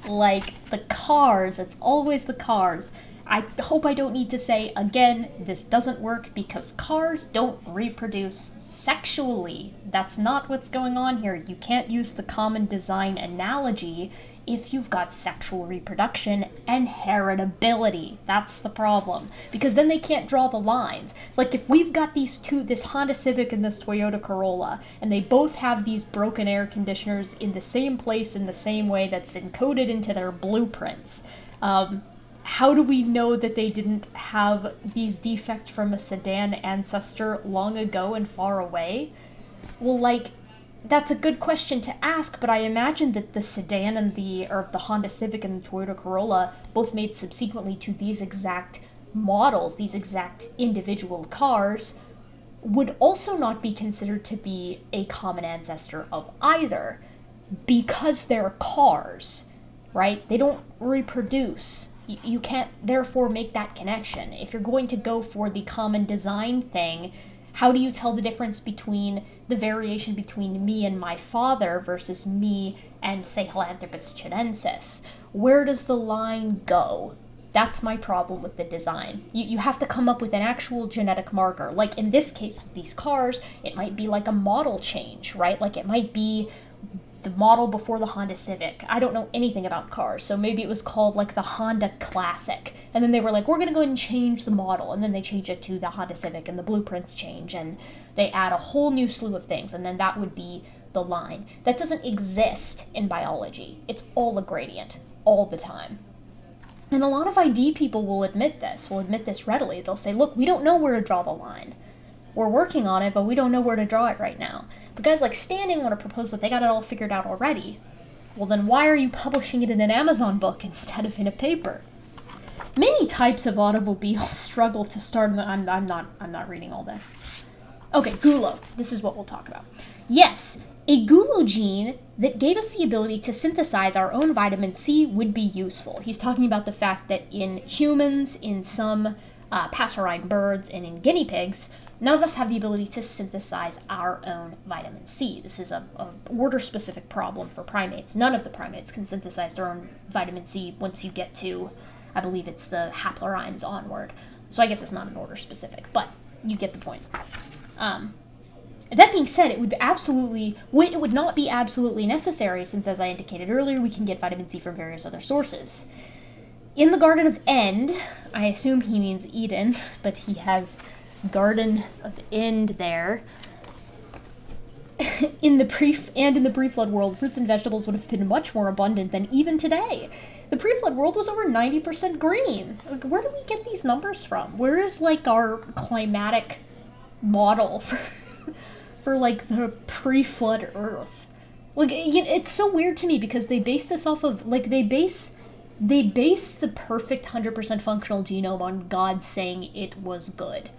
Like, the cars, it's always the cars. I hope I don't need to say, again, this doesn't work because cars don't reproduce sexually. That's not what's going on here. You can't use the common design analogy if you've got sexual reproduction and heritability. That's the problem. Because then they can't draw the lines. It's like if we've got these two, this Honda Civic and this Toyota Corolla, and they both have these broken air conditioners in the same place in the same way that's encoded into their blueprints, how do we know that they didn't have these defects from a sedan ancestor long ago and far away? Well, like, that's a good question to ask, but I imagine that the sedan and the Honda Civic and the Toyota Corolla, both made subsequently to these exact models, these exact individual cars, would also not be considered to be a common ancestor of either, because they're cars, right? They don't reproduce. You can't therefore make that connection. If you're going to go for the common design thing, how do you tell the difference between the variation between me and my father versus me and, say, Philanthropus chinensis? Where does the line go? That's my problem with the design. You have to come up with an actual genetic marker. Like in this case with these cars, it might be like a model change, right? Like it might be the model before the Honda Civic. I don't know anything about cars, so maybe it was called like the Honda Classic. And then they were like, we're going to go ahead and change the model. And then they change it to the Honda Civic and the blueprints change and they add a whole new slew of things. And then that would be the line. That doesn't exist in biology. It's all a gradient all the time. And a lot of ID people will admit this readily. They'll say, look, we don't know where to draw the line. We're working on it, but we don't know where to draw it right now. But guys like Standing want to propose that they got it all figured out already. Well, then why are you publishing it in an Amazon book instead of in a paper? Many types of automobiles struggle to start. I'm not reading all this. Okay, GULO. This is what we'll talk about. Yes, a GULO gene that gave us the ability to synthesize our own vitamin C would be useful. He's talking about the fact that in humans, in some passerine birds, and in guinea pigs, none of us have the ability to synthesize our own vitamin C. This is a order-specific problem for primates. None of the primates can synthesize their own vitamin C once you get to, I believe it's the haplorhines onward. So I guess it's not an order-specific, but you get the point. That being said, it would not be absolutely necessary since, as I indicated earlier, we can get vitamin C from various other sources. In the Garden of End, I assume he means Eden, but he has Garden of End there. in the pre-flood world, fruits and vegetables would have been much more abundant than even today. The pre-flood world was over 90% green. Like, where do we get these numbers from? Where is like our climatic model for like the pre-flood Earth? Like, it's so weird to me because they base this off of like they base the perfect 100% functional genome on God saying it was good.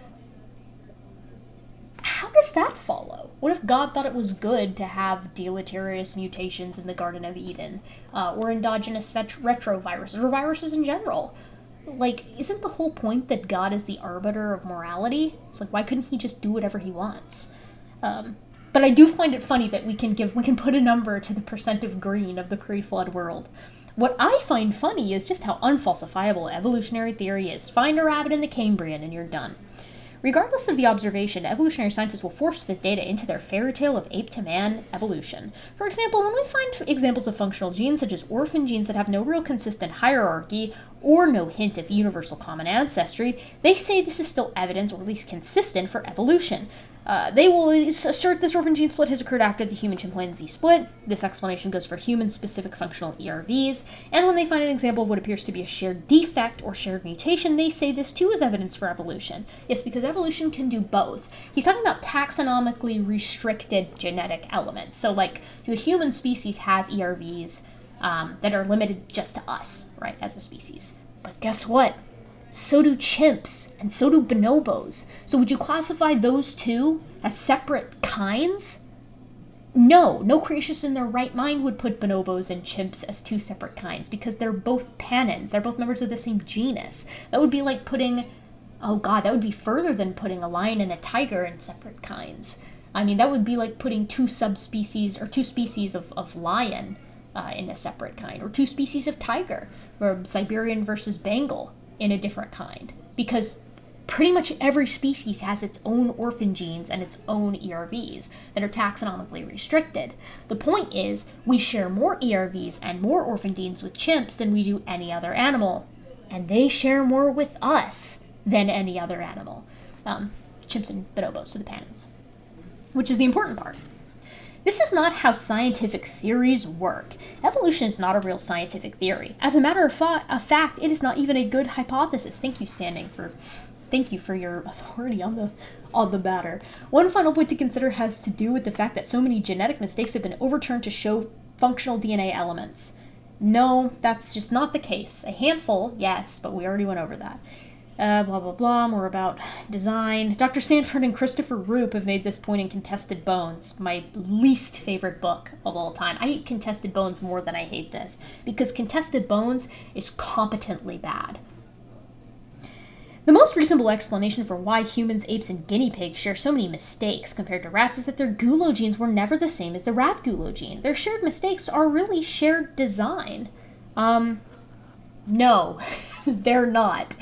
how does that follow? What if God thought it was good to have deleterious mutations in the Garden of Eden, or endogenous retroviruses, or viruses in general? Like, isn't the whole point that God is the arbiter of morality? It's like, why couldn't he just do whatever he wants? But I do find it funny that we can put a number to the percent of green of the pre-flood world. What I find funny is just how unfalsifiable evolutionary theory is. Find a rabbit in the Cambrian and you're done. Regardless of the observation, evolutionary scientists will force fit data into their fairy tale of ape-to-man evolution. For example, when we find examples of functional genes, such as orphan genes that have no real consistent hierarchy or no hint of universal common ancestry, they say this is still evidence, or at least consistent, for evolution. They will assert this orphan gene split has occurred after the human-chimpanzee split. This explanation goes for human-specific functional ERVs. And when they find an example of what appears to be a shared defect or shared mutation, they say this too is evidence for evolution. Yes, because evolution can do both. He's talking about taxonomically restricted genetic elements. So, like, the human species has ERVs that are limited just to us, right, as a species. But guess what? So do chimps, and so do bonobos. So would you classify those two as separate kinds? No creationist in their right mind would put bonobos and chimps as two separate kinds, because they're both panins. They're both members of the same genus. That would be like putting, oh god, that would be further than putting a lion and a tiger in separate kinds. I mean, that would be like putting two subspecies, or two species of lion in a separate kind, or two species of tiger, or Siberian versus Bengal in a different kind, because pretty much every species has its own orphan genes and its own ERVs that are taxonomically restricted. The point is, we share more ERVs and more orphan genes with chimps than we do any other animal, and they share more with us than any other animal. Chimps and bonobos, so the panins, which is the important part. This is not how scientific theories work. Evolution is not a real scientific theory. As a matter of fact, it is not even a good hypothesis. Thank you for your authority on the matter. One final point to consider has to do with the fact that so many genetic mistakes have been overturned to show functional DNA elements. No, that's just not the case. A handful, yes, but we already went over that. Blah, blah, blah, more about design. Dr. Stanford and Christopher Roop have made this point in Contested Bones, my least favorite book of all time. I hate Contested Bones more than I hate this, because Contested Bones is competently bad. The most reasonable explanation for why humans, apes, and guinea pigs share so many mistakes compared to rats is that their GULO genes were never the same as the rat GULO gene. Their shared mistakes are really shared design. No, they're not.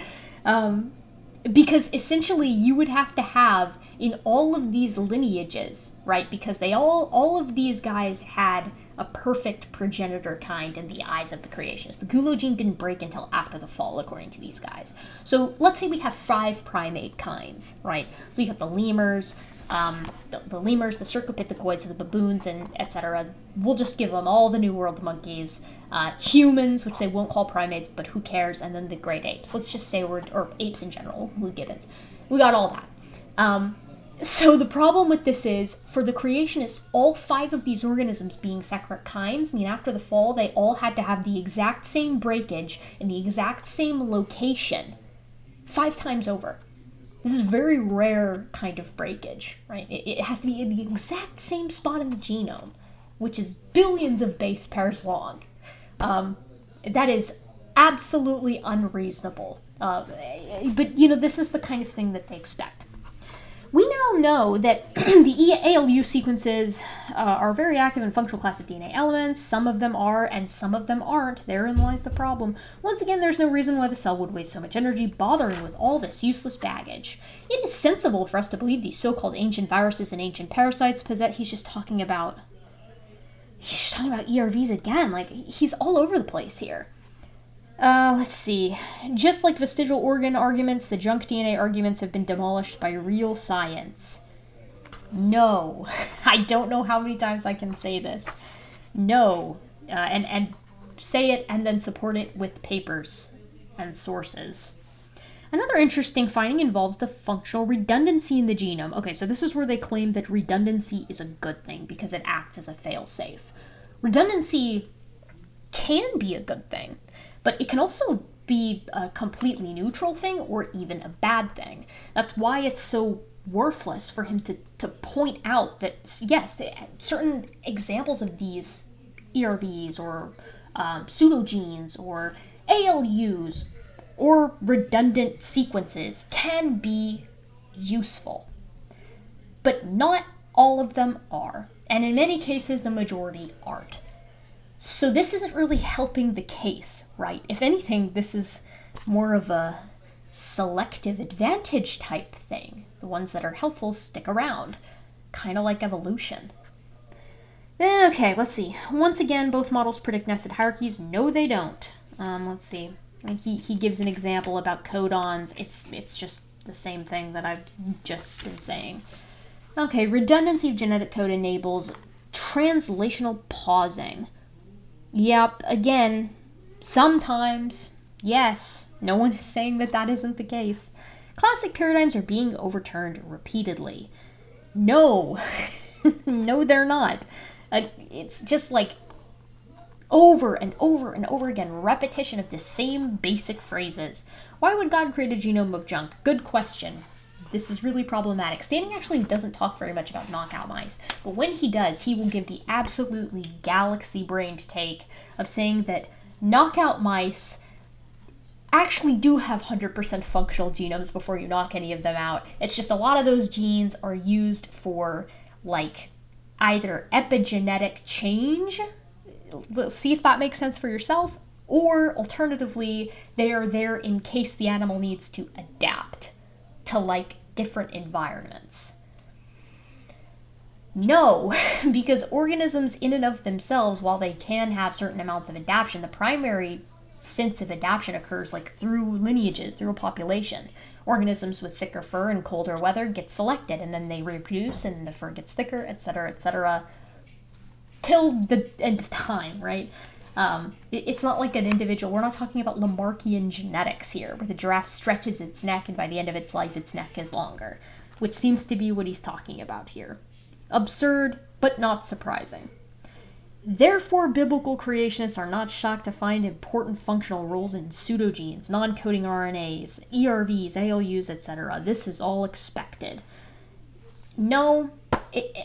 Because essentially you would have to have in all of these lineages, right? Because all of these guys had a perfect progenitor kind in the eyes of the creationists. The GULO gene didn't break until after the fall, according to these guys. So let's say we have 5 primate kinds, right? So you have the lemurs, the lemurs, the cercopithecoids, so the baboons, and etc. We'll just give them all the New World monkeys. Humans, which they won't call primates, but who cares, and then the great apes. Let's just say or apes in general, Blue gibbons. We got all that. So the problem with this is, for the creationists, all 5 of these organisms being separate kinds mean after the fall, they all had to have the exact same breakage in the exact same location 5 times over. This is very rare kind of breakage, right? It has to be in the exact same spot in the genome, which is billions of base pairs long. That is absolutely unreasonable. But, this is the kind of thing that they expect. We now know that the ALU sequences are very active in functional class of DNA elements. Some of them are, and some of them aren't. Therein lies the problem. Once again, there's no reason why the cell would waste so much energy bothering with all this useless baggage. It is sensible for us to believe these so-called ancient viruses and ancient parasites possess. He's just talking about ERVs again. Like, he's all over the place here. Let's see. Just like vestigial organ arguments, the junk DNA arguments have been demolished by real science. No. I don't know how many times I can say this. No. And say it and then support it with papers and sources. Another interesting finding involves the functional redundancy in the genome. Okay, so this is where they claim that redundancy is a good thing because it acts as a fail-safe. Redundancy can be a good thing, but it can also be a completely neutral thing or even a bad thing. That's why it's so worthless for him to point out that, yes, certain examples of these ERVs or pseudogenes or ALUs or redundant sequences can be useful. But not all of them are. And in many cases, the majority aren't. So this isn't really helping the case, right? If anything, this is more of a selective advantage type thing. The ones that are helpful stick around, kind of like evolution. Okay, let's see. Once again, both models predict nested hierarchies. No, they don't. Let's see. He gives an example about codons. It's just the same thing that I've just been saying. Okay, redundancy of genetic code enables translational pausing. Yep, again, sometimes, yes, no one is saying that that isn't the case. Classic paradigms are being overturned repeatedly. No, no, they're not. It's just like over and over and over again, repetition of the same basic phrases. Why would God create a genome of junk? Good question. This is really problematic. Standing actually doesn't talk very much about knockout mice, but when he does, he will give the absolutely galaxy-brained take of saying that knockout mice actually do have 100% functional genomes before you knock any of them out. It's just a lot of those genes are used for, like, either epigenetic change, let's see if that makes sense for yourself, or alternatively, they are there in case the animal needs to adapt to, like, different environments. No, because organisms in and of themselves, while they can have certain amounts of adaptation, the primary sense of adaptation occurs like through lineages, through a population. Organisms with thicker fur and colder weather get selected, and then they reproduce, and the fur gets thicker, etc., till the end of time, right? It's not like an individual. We're not talking about Lamarckian genetics here, where the giraffe stretches its neck and by the end of its life, its neck is longer, which seems to be what he's talking about here. Absurd, but not surprising. Therefore, biblical creationists are not shocked to find important functional roles in pseudogenes, non-coding RNAs, ERVs, ALUs, etc. This is all expected. No,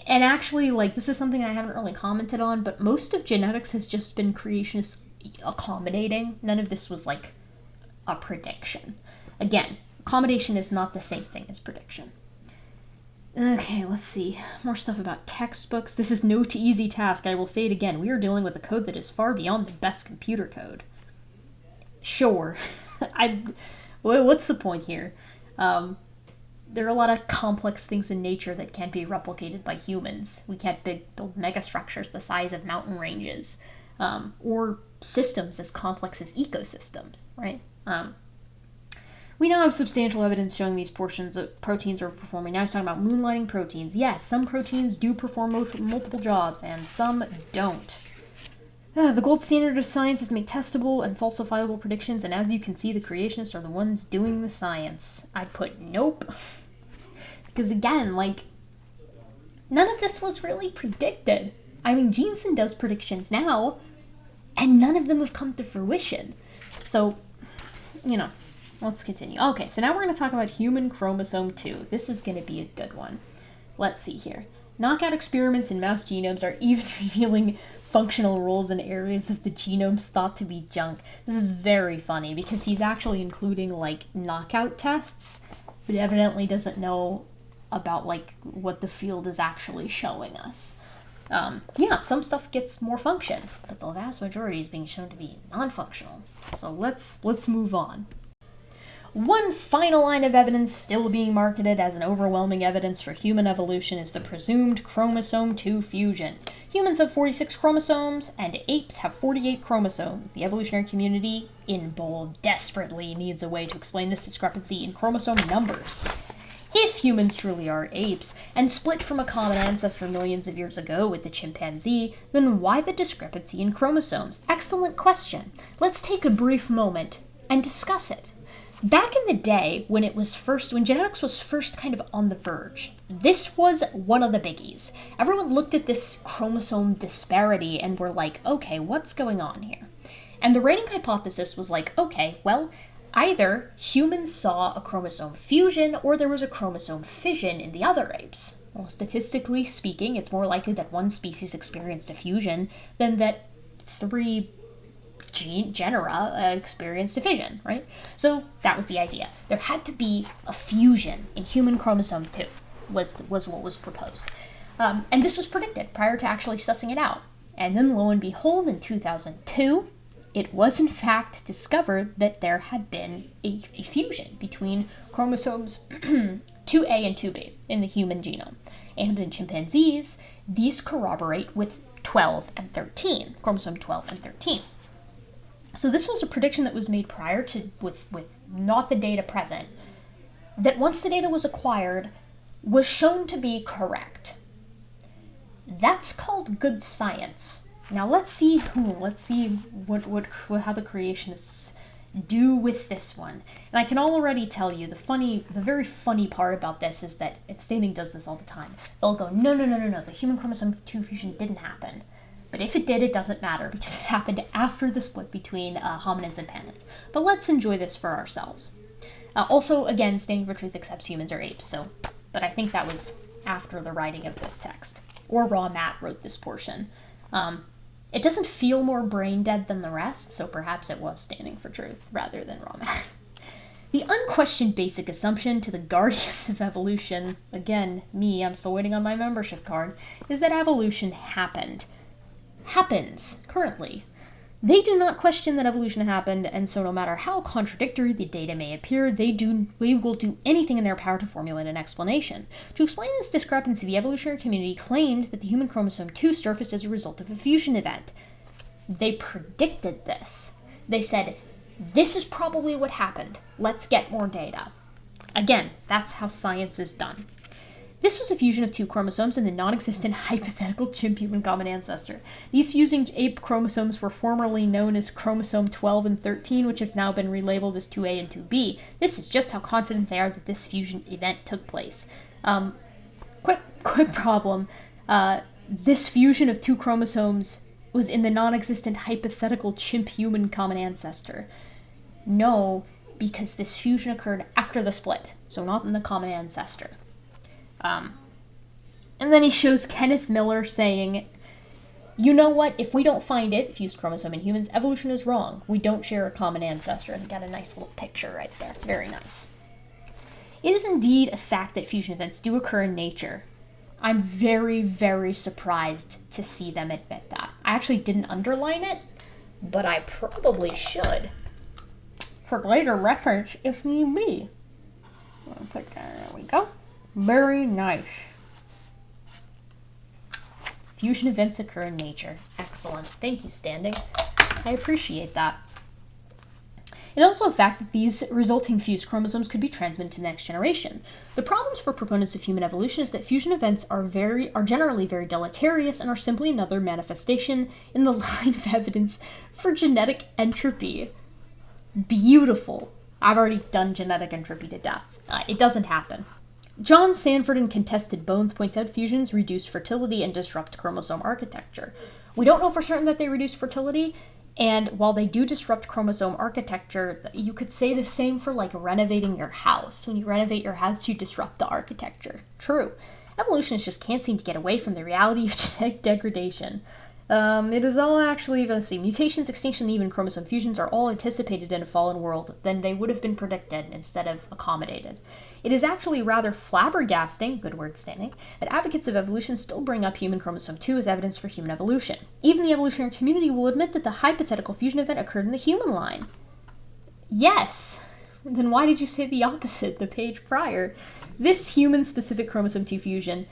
and actually, like, this is something I haven't really commented on, but most of genetics has just been creationists accommodating. None of this was, like, a prediction. Again, accommodation is not the same thing as prediction. Okay, let's see. More stuff about textbooks. This is no easy task. I will say it again. We are dealing with a code that is far beyond the best computer code. Sure. What's the point here? There are a lot of complex things in nature that can't be replicated by humans. We can't build megastructures the size of mountain ranges, or systems as complex as ecosystems, right? We now have substantial evidence showing these portions of proteins are performing. Now he's talking about moonlighting proteins. Yes, some proteins do perform multiple jobs, and some don't. The gold standard of science is to make testable and falsifiable predictions, and as you can see, the creationists are the ones doing the science. I'd put nope. Because again, like, none of this was really predicted. I mean, Jensen does predictions now, and none of them have come to fruition. So, you know, let's continue. Okay, so now we're going to talk about human chromosome 2. This is going to be a good one. Let's see here. Knockout experiments in mouse genomes are even revealing functional roles in areas of the genomes thought to be junk. This is very funny because he's actually including, like, knockout tests, but evidently doesn't know about, like, what the field is actually showing us. Yeah, some stuff gets more function, but the vast majority is being shown to be non-functional. So let's move on. One final line of evidence still being marketed as an overwhelming evidence for human evolution is the presumed chromosome 2 fusion. Humans have 46 chromosomes, and apes have 48 chromosomes. The evolutionary community, in bold, desperately needs a way to explain this discrepancy in chromosome numbers. If humans truly are apes, and split from a common ancestor millions of years ago with the chimpanzee, then why the discrepancy in chromosomes? Excellent question. Let's take a brief moment and discuss it. Back in the day, when genetics was first kind of on the verge, this was one of the biggies. Everyone looked at this chromosome disparity and were like, okay, what's going on here? And the rating hypothesis was like, okay, well, either humans saw a chromosome fusion or there was a chromosome fission in the other apes. Well, statistically speaking, it's more likely that one species experienced a fusion than that three genera experienced a fission, right? So that was the idea. There had to be a fusion in human chromosome 2, was what was proposed. And this was predicted prior to actually sussing it out. And then lo and behold, in 2002, it was in fact discovered that there had been a fusion between chromosomes 2A and 2B in the human genome. And in chimpanzees, these corroborate with 12 and 13, chromosome 12 and 13. So this was a prediction that was made prior to, with not the data present, that once the data was acquired, was shown to be correct. That's called good science. Now let's see how the creationists do with this one. And I can already tell you the very funny part about this is that Standing does this all the time. They'll go, no, the human chromosome 2 fusion didn't happen. But if it did, it doesn't matter because it happened after the split between hominids and panids. But let's enjoy this for ourselves. Also, again, Standing for Truth accepts humans or apes, but I think that was after the writing of this text. Or Raw Matt wrote this portion. It doesn't feel more brain dead than the rest, so perhaps it was Standing for Truth rather than Raw Matt. The unquestioned basic assumption to the guardians of evolution, again, me, I'm still waiting on my membership card, is that evolution happens currently. They do not question that evolution happened, and so no matter how contradictory the data may appear, they will do anything in their power to formulate an explanation. To explain this discrepancy, the evolutionary community claimed that the human chromosome 2 surfaced as a result of a fusion event. They predicted this. They said, this is probably what happened. Let's get more data. Again, that's how science is done. This was a fusion of 2 chromosomes in the non-existent hypothetical chimp-human common ancestor. These fusing ape chromosomes were formerly known as chromosome 12 and 13, which have now been relabeled as 2A and 2B. This is just how confident they are that this fusion event took place. Quick problem. This fusion of 2 chromosomes was in the non-existent hypothetical chimp-human common ancestor. No, because this fusion occurred after the split, so not in the common ancestor. And then he shows Kenneth Miller saying, you know what, if we don't find it, fused chromosome in humans, evolution is wrong. We don't share a common ancestor. And got a nice little picture right there. Very nice. It is indeed a fact that fusion events do occur in nature. I'm very, very surprised to see them admit that. I actually didn't underline it, but I probably should. For later reference, if need be. There we go. Very nice. Fusion events occur in nature. Excellent. Thank you, Standing. I appreciate that. It's also a fact that these resulting fused chromosomes could be transmitted to the next generation. The problems for proponents of human evolution is that fusion events are generally very deleterious and are simply another manifestation in the line of evidence for genetic entropy. Beautiful. I've already done genetic entropy to death. It doesn't happen. John Sanford in Contested Bones points out fusions reduce fertility and disrupt chromosome architecture. We don't know for certain that they reduce fertility, and while they do disrupt chromosome architecture, you could say the same for like renovating your house. When you renovate your house, you disrupt the architecture. True. Evolutionists just can't seem to get away from the reality of genetic degradation. It is all actually, let's see, mutations, extinction, and even chromosome fusions are all anticipated in a fallen world, then they would have been predicted instead of accommodated. It is actually rather flabbergasting, good word, Standing, that advocates of evolution still bring up human chromosome 2 as evidence for human evolution. Even the evolutionary community will admit that the hypothetical fusion event occurred in the human line. Yes! Then why did you say the opposite the page prior? This human-specific chromosome 2 fusion,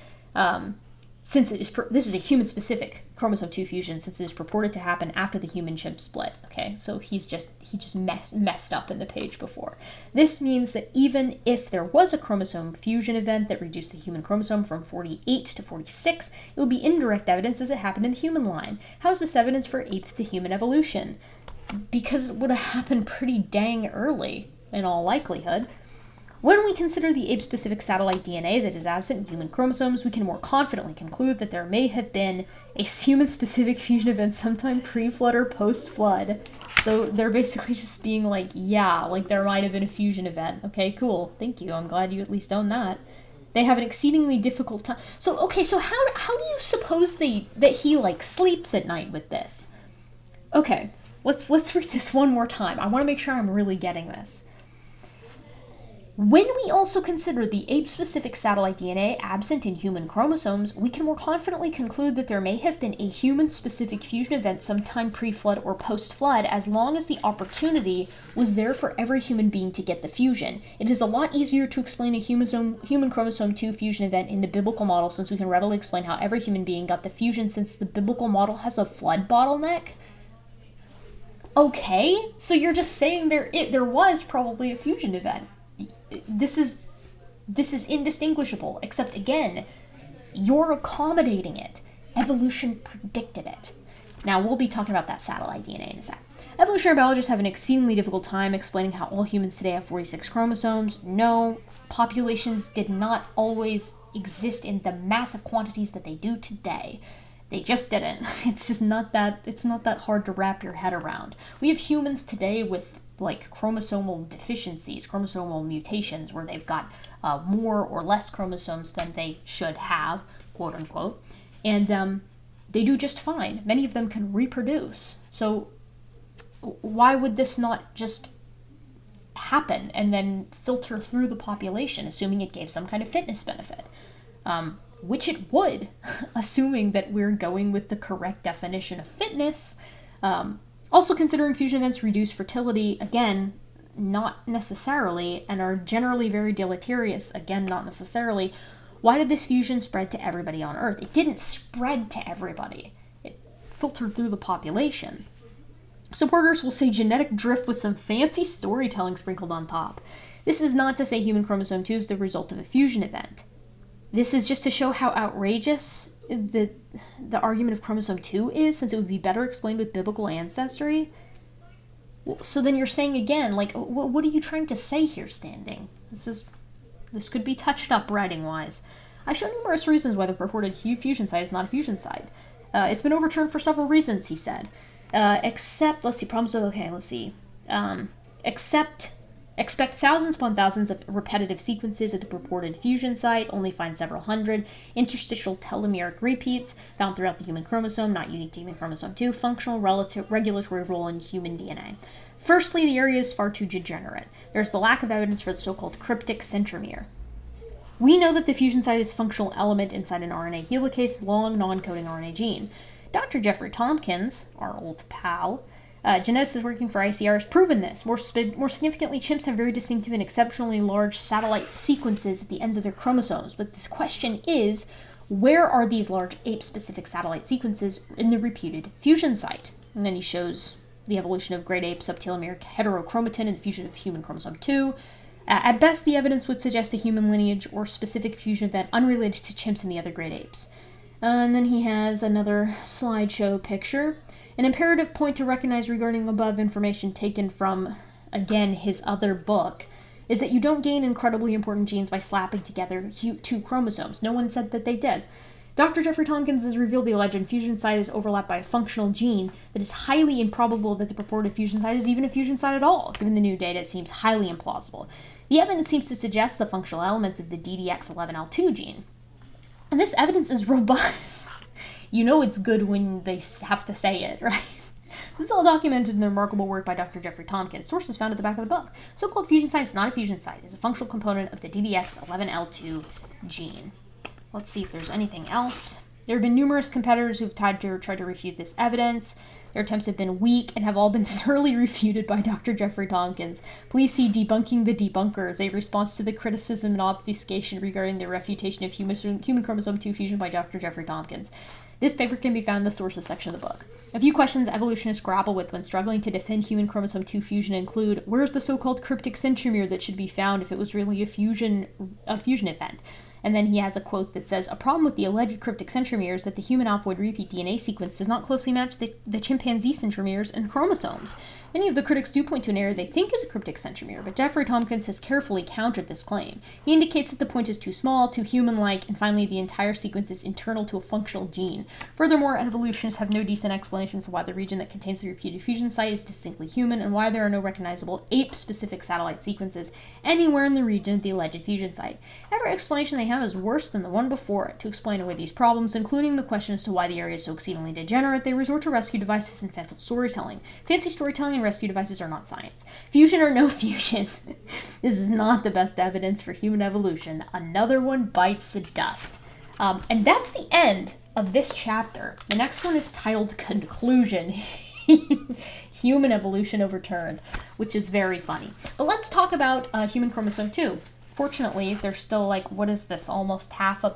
since it is this is a human-specific chromosome 2 fusion, since it is purported to happen after the human-chimp split. Okay, so he just messed up in the page before. This means that even if there was a chromosome fusion event that reduced the human chromosome from 48 to 46, it would be indirect evidence as it happened in the human line. How is this evidence for ape to human evolution? Because it would have happened pretty dang early, in all likelihood. When we consider the ape-specific satellite DNA that is absent in human chromosomes, we can more confidently conclude that there may have been a human-specific fusion event sometime pre-flood or post-flood. So they're basically just being like, yeah, like there might have been a fusion event. Okay, cool. Thank you. I'm glad you at least own that. They have an exceedingly difficult time. So, okay, so how do you suppose that he, like, sleeps at night with this? Okay, let's read this one more time. I want to make sure I'm really getting this. When we also consider the ape-specific satellite DNA absent in human chromosomes, we can more confidently conclude that there may have been a human-specific fusion event sometime pre-flood or post-flood, as long as the opportunity was there for every human being to get the fusion. It is a lot easier to explain a human chromosome 2 fusion event in the biblical model, since we can readily explain how every human being got the fusion, since the biblical model has a flood bottleneck. Okay, so you're just saying there was probably a fusion event. This is indistinguishable, except again, you're accommodating it. Evolution predicted it. Now, we'll be talking about that satellite DNA in a sec. Evolutionary biologists have an exceedingly difficult time explaining how all humans today have 46 chromosomes. No, populations did not always exist in the massive quantities that they do today. They just didn't. It's just not that hard to wrap your head around. We have humans today with like chromosomal deficiencies, chromosomal mutations, where they've got more or less chromosomes than they should have, quote unquote, and they do just fine. Many of them can reproduce. So why would this not just happen and then filter through the population, assuming it gave some kind of fitness benefit? Which it would, assuming that we're going with the correct definition of fitness. Also, considering fusion events reduce fertility, again, not necessarily, and are generally very deleterious, again, not necessarily. Why did this fusion spread to everybody on Earth? It didn't spread to everybody. It filtered through the population. Supporters will say genetic drift with some fancy storytelling sprinkled on top. This is not to say human chromosome 2 is the result of a fusion event. This is just to show how outrageous the argument of chromosome 2 is, since it would be better explained with biblical ancestry. So then you're saying again, like, what are you trying to say here, Standing? This could be touched up writing-wise. I show numerous reasons why the purported fusion site is not a fusion site. It's been overturned for several reasons, he said. Except, let's see, problems with, okay, let's see. Expect thousands upon thousands of repetitive sequences at the purported fusion site, only find several hundred. Interstitial telomeric repeats found throughout the human chromosome, not unique to human chromosome 2. Functional regulatory role in human DNA. Firstly, the area is far too degenerate. There's the lack of evidence for the so-called cryptic centromere. We know that the fusion site is a functional element inside an RNA helicase, long non-coding RNA gene. Dr. Jeffrey Tompkins, our old pal, geneticists working for ICR, has proven this. More significantly, chimps have very distinctive and exceptionally large satellite sequences at the ends of their chromosomes. But this question is, where are these large ape-specific satellite sequences in the reputed fusion site? And then he shows the evolution of great ape subtelomeric heterochromatin and the fusion of human chromosome 2. At best, the evidence would suggest a human lineage or specific fusion event unrelated to chimps and the other great apes. And then he has another slideshow picture. An imperative point to recognize regarding above information taken from, again, his other book, is that you don't gain incredibly important genes by slapping together two chromosomes. No one said that they did. Dr. Jeffrey Tompkins has revealed the alleged fusion site is overlapped by a functional gene that is highly improbable that the purported fusion site is even a fusion site at all. Given the new data, it seems highly implausible. The evidence seems to suggest the functional elements of the DDX11L2 gene. And this evidence is robust. You know it's good when they have to say it, right? This is all documented in the remarkable work by Dr. Jeffrey Tompkins. Sources found at the back of the book. So-called fusion site is not a fusion site. It's a functional component of the DDX11L2 gene. Let's see if there's anything else. There have been numerous competitors who've tried to refute this evidence. Their attempts have been weak and have all been thoroughly refuted by Dr. Jeffrey Tompkins. Please see Debunking the Debunkers, a response to the criticism and obfuscation regarding the refutation of human chromosome 2 fusion by Dr. Jeffrey Tompkins. This paper can be found in the sources section of the book. A few questions evolutionists grapple with when struggling to defend human chromosome 2 fusion include, where's the so-called cryptic centromere that should be found if it was really a fusion event? And then he has a quote that says, "A problem with the alleged cryptic centromere is that the human alpha-void repeat DNA sequence does not closely match the chimpanzee centromeres and chromosomes. Many of the critics do point to an area they think is a cryptic centromere, but Jeffrey Tompkins has carefully countered this claim. He indicates that the point is too small, too human-like, and finally the entire sequence is internal to a functional gene. Furthermore, evolutionists have no decent explanation for why the region that contains the repeated fusion site is distinctly human, and why there are no recognizable ape-specific satellite sequences anywhere in the region of the alleged fusion site. Every explanation they have is worse than the one before it. To explain away these problems, including the question as to why the area is so exceedingly degenerate, they resort to rescue devices and fanciful storytelling. Fancy storytelling and rescue devices are not science. Fusion or no fusion, this is not the best evidence for human evolution. Another one bites the dust." And that's the end of this chapter. The next one is titled Conclusion. Human evolution overturned, which is very funny. But let's talk about human chromosome 2. Fortunately, there's still, like, what is this, almost half a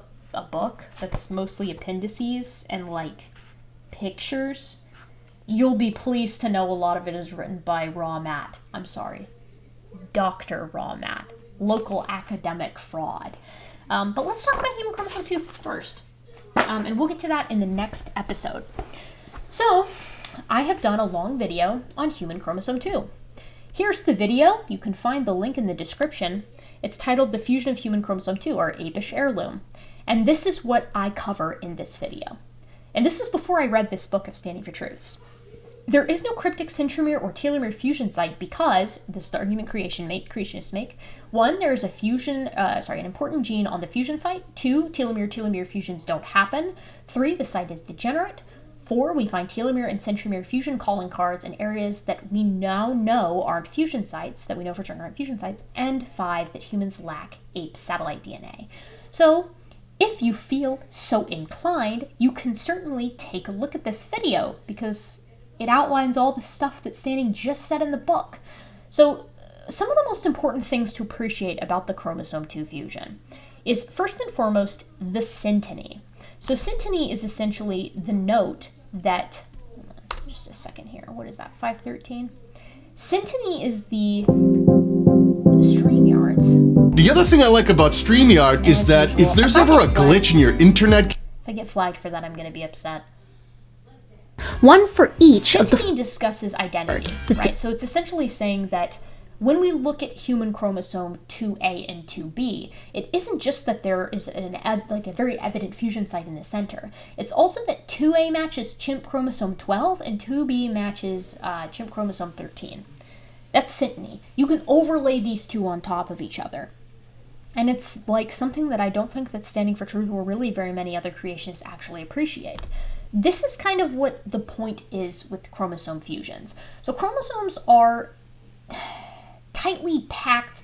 book that's mostly appendices and, like, pictures. You'll be pleased to know a lot of it is written by Raw Matt. I'm sorry. Dr. Raw Matt. Local academic fraud. But let's talk about human chromosome 2 first. And we'll get to that in the next episode. So, I have done a long video on human chromosome 2. Here's the video. You can find the link in the description. It's titled The Fusion of Human Chromosome 2, our apish heirloom. And this is what I cover in this video. And this was before I read this book of Standing for Truths. There is no cryptic centromere or telomere fusion site because, this is the argument creationists make, 1, there is an important gene on the fusion site. 2, telomere-telomere fusions don't happen. 3, the site is degenerate. 4, we find telomere and centromere fusion calling cards in areas that we now know aren't fusion sites, that we know for certain aren't fusion sites. And 5, that humans lack ape satellite DNA. So, if you feel so inclined, you can certainly take a look at this video because it outlines all the stuff that Standing just said in the book. So, some of the most important things to appreciate about the chromosome 2 fusion is, first and foremost, the synteny. So, synteny is essentially the note that, hold on, just a second here, what is that, 513? Synteny is the StreamYards. The other thing I like about StreamYard is that if there's ever a glitch in your internet... If I get flagged for that, I'm going to be upset. One for each. Synteny discusses identity, right? So it's essentially saying that when we look at human chromosome 2A and 2B, it isn't just that there is a very evident fusion site in the center. It's also that 2A matches chimp chromosome 12 and 2B matches chimp chromosome 13. That's synteny. You can overlay these two on top of each other. And it's like something that I don't think that Standing for Truth or really very many other creationists actually appreciate. This is kind of what the point is with chromosome fusions. So chromosomes are tightly packed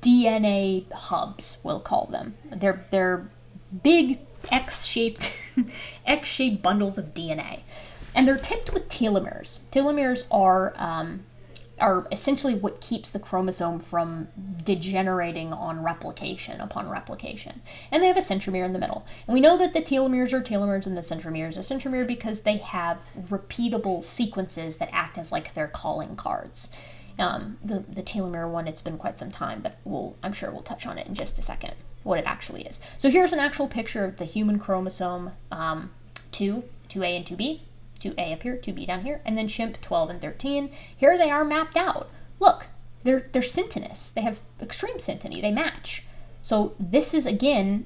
DNA hubs, we'll call them. They're big X-shaped bundles of DNA. And they're tipped with telomeres. Telomeres are essentially what keeps the chromosome from degenerating upon replication. And they have a centromere in the middle. And we know that the telomeres are telomeres and the centromere is a centromere because they have repeatable sequences that act as like their calling cards. The telomere one, it's been quite some time, but I'm sure we'll touch on it in just a second, what it actually is. So here's an actual picture of the human chromosome 2A and 2B. 2A up here, 2B down here, and then chimp 12 and 13. Here they are mapped out. Look, they're syntenists. They have extreme synteny. They match. So this is, again,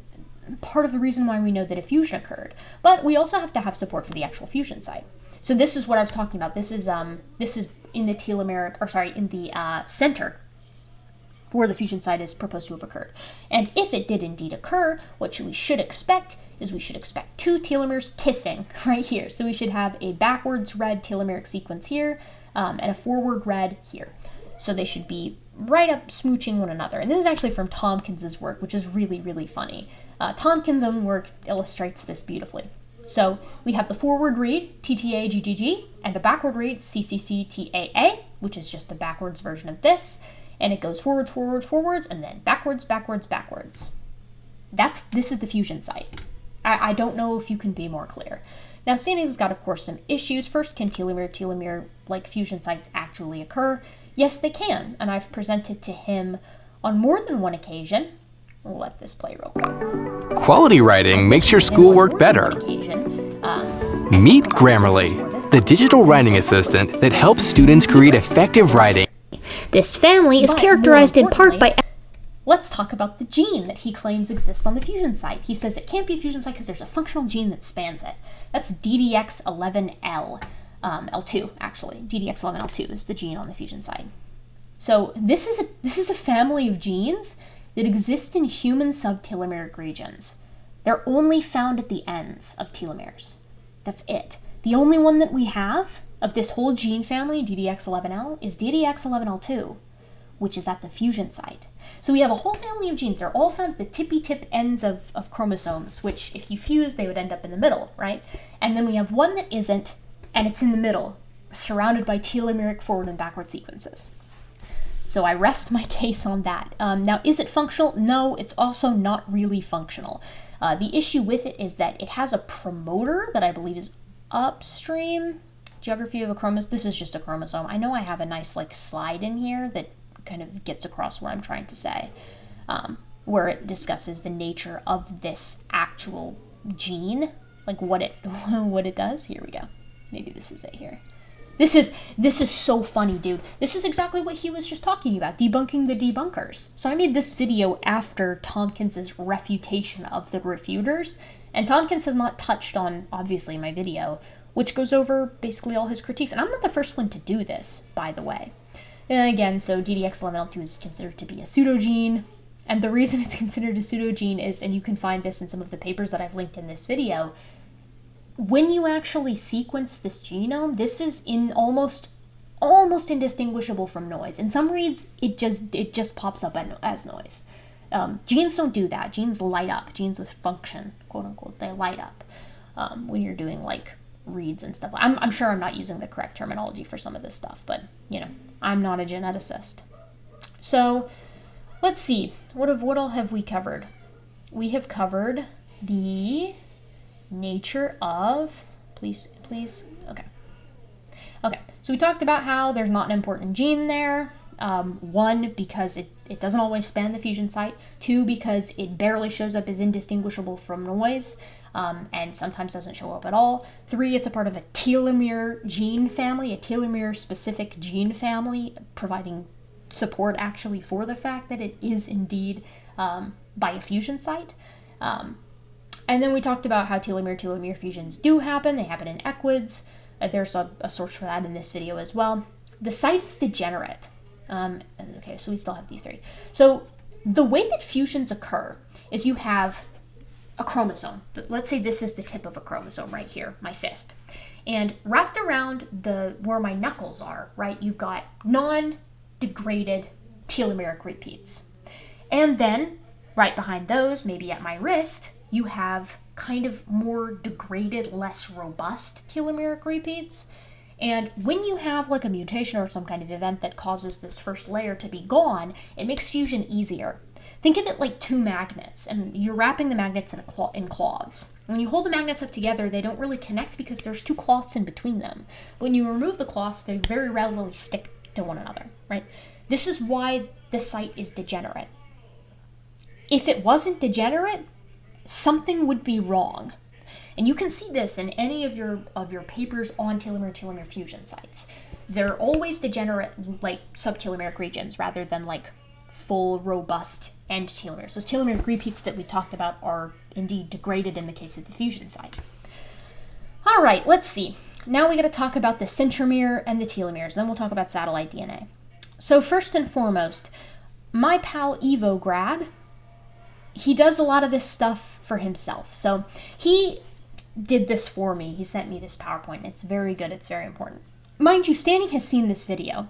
part of the reason why we know that a fusion occurred. But we also have to have support for the actual fusion site. So this is what I was talking about. This is in the telomeric, in the center where the fusion site is proposed to have occurred. And if it did indeed occur, what we should expect is we should expect two telomeres kissing right here. So we should have a backwards red telomeric sequence here and a forward red here. So they should be right up smooching one another. And this is actually from Tompkins's work, which is really, really funny. Tompkins' own work illustrates this beautifully. So we have the forward read, TTA-GGG, and the backward read, CCC-TAA, which is just the backwards version of this. And it goes forwards, forwards, forwards, and then backwards, backwards, backwards. This is the fusion site. I don't know if you can be more clear. Now, Standing's got, of course, some issues. First, can telomere-like fusion sites actually occur? Yes, they can, and I've presented to him on more than one occasion, We'll let this play real quick. Quality writing makes your schoolwork better. Meet Grammarly, the digital writing assistant that helps students create effective writing. This family is characterized in part by... Let's talk about the gene that he claims exists on the fusion site. He says it can't be a fusion site because there's a functional gene that spans it. That's DDX11L. L2, actually. DDX11L2 is the gene on the fusion site. So this is a family of genes that exist in human subtelomeric regions. They're only found at the ends of telomeres. That's it. The only one that we have of this whole gene family, DDX11L, is DDX11L2, which is at the fusion site. So we have a whole family of genes. They're all found at the tippy-tip ends of chromosomes, which if you fuse, they would end up in the middle, right? And then we have one that isn't, and it's in the middle, surrounded by telomeric forward and backward sequences. So I rest my case on that. Now, is it functional? No, it's also not really functional. The issue with it is that it has a promoter that I believe is upstream. Geography of a chromosome. This is just a chromosome. I know I have a nice slide in here that kind of gets across what I'm trying to say, where it discusses the nature of this actual gene, like what it does. Here we go. Maybe this is it here. This is so funny, dude. This is exactly what he was just talking about, debunking the debunkers. So I made this video after Tompkins's refutation of the refuters, and Tompkins has not touched on, obviously, my video, which goes over basically all his critiques. And I'm not the first one to do this, by the way. And again, so DDX11L2 is considered to be a pseudogene, and the reason it's considered a pseudogene is, and you can find this in some of the papers that I've linked in this video, when you actually sequence this genome, this is in almost indistinguishable from noise. In some reads, it just pops up as noise. Genes don't do that. Genes light up. Genes with function, quote unquote, they light up when you're doing reads and stuff. I'm sure I'm not using the correct terminology for some of this stuff, but I'm not a geneticist. So let's see. What all have we covered? We have covered the nature of, please, okay, so we talked about how there's not an important gene there. One, because it doesn't always span the fusion site. Two, because it barely shows up as indistinguishable from noise, and sometimes doesn't show up at all. Three, it's a part of a telomere gene family, a telomere specific gene family, providing support actually for the fact that it is indeed by a fusion site. And then we talked about how telomere-telomere fusions do happen. They happen in equids. There's a source for that in this video as well. The site is degenerate. Okay, so we still have these three. So the way that fusions occur is you have a chromosome. Let's say this is the tip of a chromosome right here, my fist. And wrapped around where my knuckles are, right, you've got non-degraded telomeric repeats. And then right behind those, maybe at my wrist, you have kind of more degraded, less robust telomeric repeats. And when you have a mutation or some kind of event that causes this first layer to be gone, it makes fusion easier. Think of it like two magnets, and you're wrapping the magnets in cloths. When you hold the magnets up together, they don't really connect because there's two cloths in between them. When you remove the cloths, they very readily stick to one another, right? This is why the site is degenerate. If it wasn't degenerate, something would be wrong. And you can see this in any of your papers on telomere-telomere fusion sites. They're always degenerate, subtelomeric regions, rather than full, robust end telomeres. Those telomeric repeats that we talked about are indeed degraded in the case of the fusion site. All right, let's see. Now we got to talk about the centromere and the telomeres. Then we'll talk about satellite DNA. So first and foremost, my pal Evograd, he does a lot of this stuff for himself. So he did this for me. He sent me this PowerPoint. It's very good. It's very important. Mind you, Stanny has seen this video,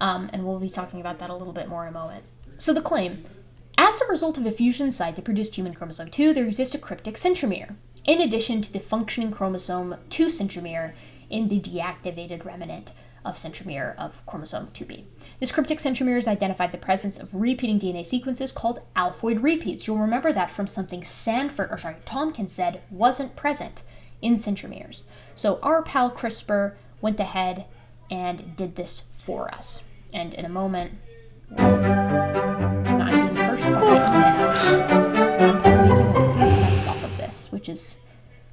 and we'll be talking about that a little bit more in a moment. So the claim, as a result of a fusion site that produced human chromosome 2, there exists a cryptic centromere, in addition to the functioning chromosome 2 centromere in the deactivated remnant of centromere of chromosome 2b. This cryptic centromere has identified the presence of repeating DNA sequences called alphoid repeats. You'll remember that from something Tompkins said wasn't present in centromeres. So our pal CRISPR went ahead and did this for us. And in a moment, I'm being cursed 3 cents off of this, which is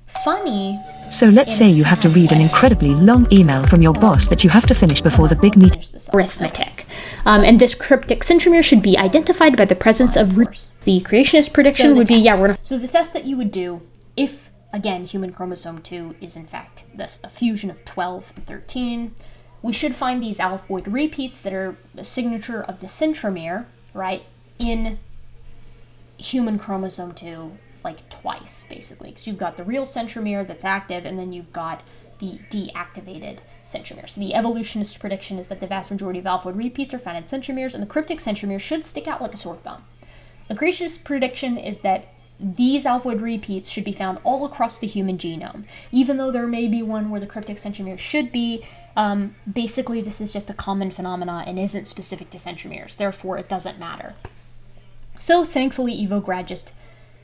funny. So let's say you have to read an incredibly long email from your boss that you have to finish before the big meeting. Arithmetic. And this cryptic centromere should be identified by the presence of the creationist prediction would be, So the test that you would do if, again, human chromosome 2 is in fact this a fusion of 12 and 13, we should find these alphoid repeats that are the signature of the centromere, right, in human chromosome 2, like twice, basically. Because you've got the real centromere that's active, and then you've got the deactivated centromere. So the evolutionist prediction is that the vast majority of alphoid repeats are found in centromeres, and the cryptic centromere should stick out like a sore thumb. The creationist prediction is that these alphoid repeats should be found all across the human genome. Even though there may be one where the cryptic centromere should be, basically this is just a common phenomena and isn't specific to centromeres. Therefore, it doesn't matter. So thankfully, Evograd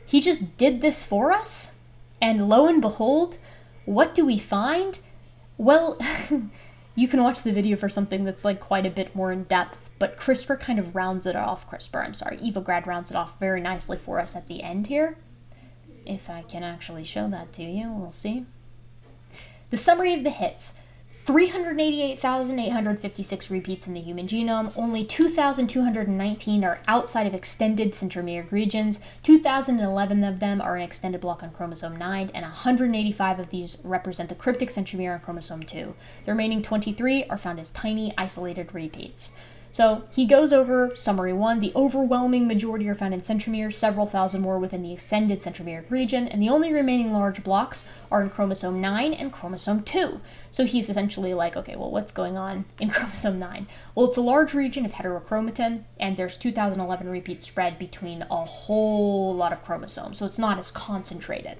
he just did this for us, and lo and behold, what do we find? Well, you can watch the video for something that's like quite a bit more in depth, but CRISPR kind of rounds it off. Evograd rounds it off very nicely for us at the end here. If I can actually show that to you, we'll see. The summary of the hits. 388,856 repeats in the human genome, only 2,219 are outside of extended centromeric regions, 2,011 of them are an extended block on chromosome 9, and 185 of these represent the cryptic centromere on chromosome 2. The remaining 23 are found as tiny, isolated repeats. So he goes over summary 1. The overwhelming majority are found in centromeres, several thousand more within the extended centromeric region, and the only remaining large blocks are in chromosome 9 and chromosome 2. So he's essentially like, okay, well, what's going on in chromosome 9? Well, it's a large region of heterochromatin, and there's 2,011 repeats spread between a whole lot of chromosomes, so it's not as concentrated.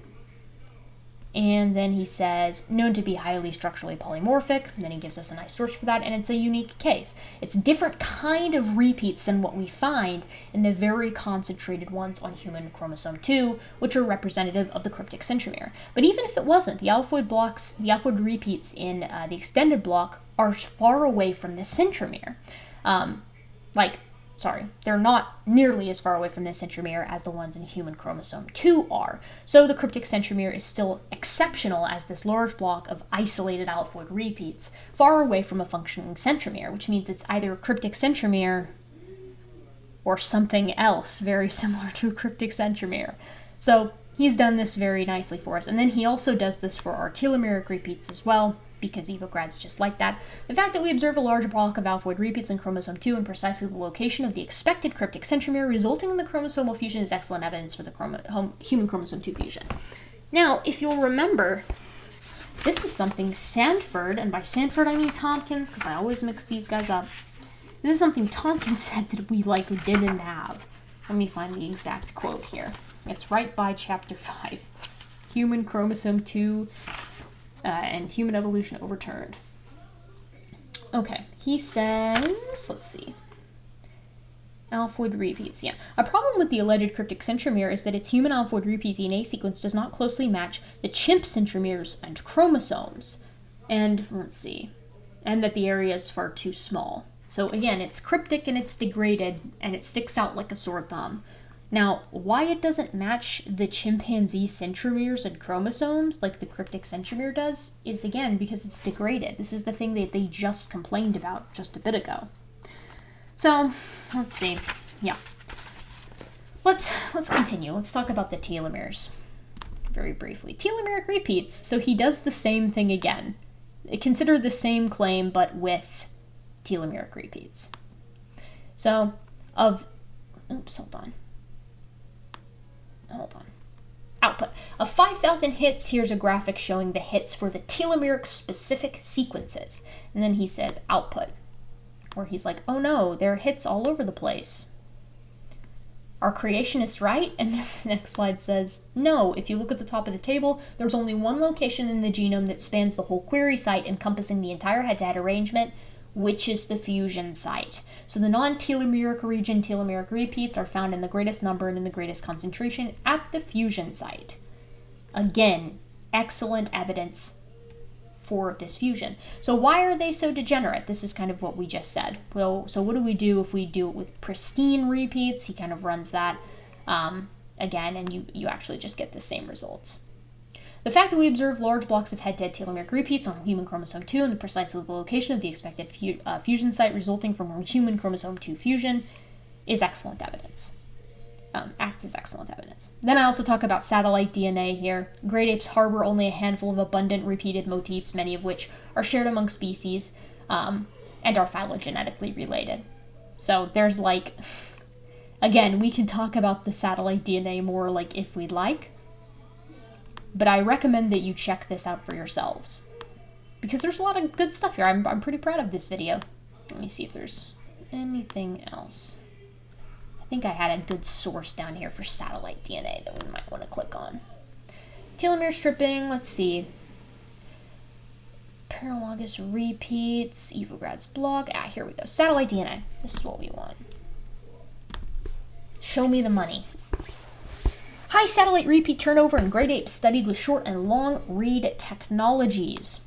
And then he says, known to be highly structurally polymorphic, and then he gives us a nice source for that, and it's a unique case. It's different kind of repeats than what we find in the very concentrated ones on human chromosome 2, which are representative of the cryptic centromere. But even if it wasn't, the alphoid repeats in the extended block are far away from the centromere. They're not nearly as far away from the centromere as the ones in human chromosome 2 are. So the cryptic centromere is still exceptional as this large block of isolated alphoid repeats, far away from a functioning centromere, which means it's either a cryptic centromere or something else very similar to a cryptic centromere. So he's done this very nicely for us. And then he also does this for our telomeric repeats as well, because Evograd's just like that. The fact that we observe a large block of alphoid repeats in chromosome 2 and precisely the location of the expected cryptic centromere resulting in the chromosomal fusion is excellent evidence for the human chromosome 2 fusion. Now, if you'll remember, this is something Sanford, and by Sanford I mean Tompkins, because I always mix these guys up. This is something Tompkins said that we likely didn't have. Let me find the exact quote here. It's right by chapter 5. Human chromosome 2 and human evolution overturned. Okay, he says, let's see. Alphoid repeats, yeah. A problem with the alleged cryptic centromere is that its human alphoid repeat DNA sequence does not closely match the chimp centromeres and chromosomes. And, let's see, and that the area is far too small. So again, it's cryptic and it's degraded, and it sticks out like a sore thumb. Now, why it doesn't match the chimpanzee centromeres and chromosomes like the cryptic centromere does is, again, because it's degraded. This is the thing that they just complained about just a bit ago. So, let's see. Yeah. Let's continue. Let's talk about the telomeres very briefly. Telomeric repeats. So he does the same thing again. Consider the same claim, but with telomeric repeats. So, hold on. Output. Of 5,000 hits, here's a graphic showing the hits for the telomeric specific sequences. And then he says output, where he's like, oh no, there are hits all over the place. Are creationists right? And then the next slide says, no, if you look at the top of the table, there's only one location in the genome that spans the whole query site encompassing the entire head-to-head arrangement, which is the fusion site. So the non-telomeric region telomeric repeats are found in the greatest number and in the greatest concentration at the fusion site. Again, excellent evidence for this fusion. So why are they so degenerate? This is kind of what we just said. Well, so what do we do if we do it with pristine repeats? He kind of runs that again, and you actually just get the same results. The fact that we observe large blocks of head-to-head telomeric repeats on human chromosome 2 and precisely the location of the expected fusion site resulting from human chromosome 2 fusion is excellent evidence. Acts as excellent evidence. Then I also talk about satellite DNA here. Great apes harbor only a handful of abundant repeated motifs, many of which are shared among species and are phylogenetically related. So there's like, again, we can talk about the satellite DNA more like if we'd like, but I recommend that you check this out for yourselves because there's a lot of good stuff here. I'm pretty proud of this video. Let me see if there's anything else. I think I had a good source down here for satellite DNA that we might want to click on. Telomere stripping, let's see. Paralogous repeats, Evograd's blog. Here we go. Satellite DNA. This is what we want. Show me the money. High satellite repeat turnover in great apes studied with short and long read technologies.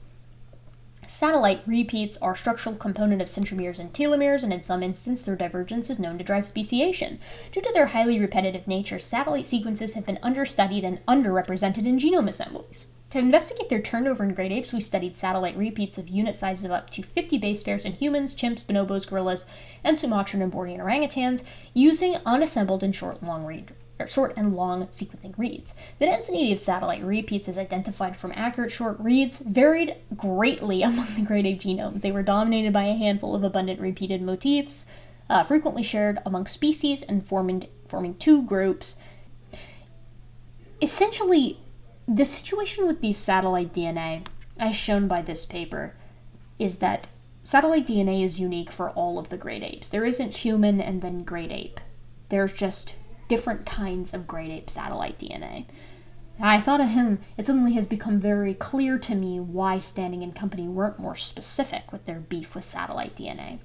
Satellite repeats are a structural component of centromeres and telomeres, and in some instances their divergence is known to drive speciation. Due to their highly repetitive nature, satellite sequences have been understudied and underrepresented in genome assemblies. To investigate their turnover in great apes, we studied satellite repeats of unit sizes of up to 50 base pairs in humans, chimps, bonobos, gorillas, and Sumatran and Bornean orangutans using unassembled and short and long sequencing reads. The density of satellite repeats as identified from accurate short reads varied greatly among the great ape genomes. They were dominated by a handful of abundant repeated motifs, frequently shared among species and forming two groups. Essentially, the situation with these satellite DNA, as shown by this paper, is that satellite DNA is unique for all of the great apes. There isn't human and then great ape. There's just different kinds of great ape satellite DNA. I thought of him, it suddenly has become very clear to me why Standing and Company weren't more specific with their beef with satellite DNA.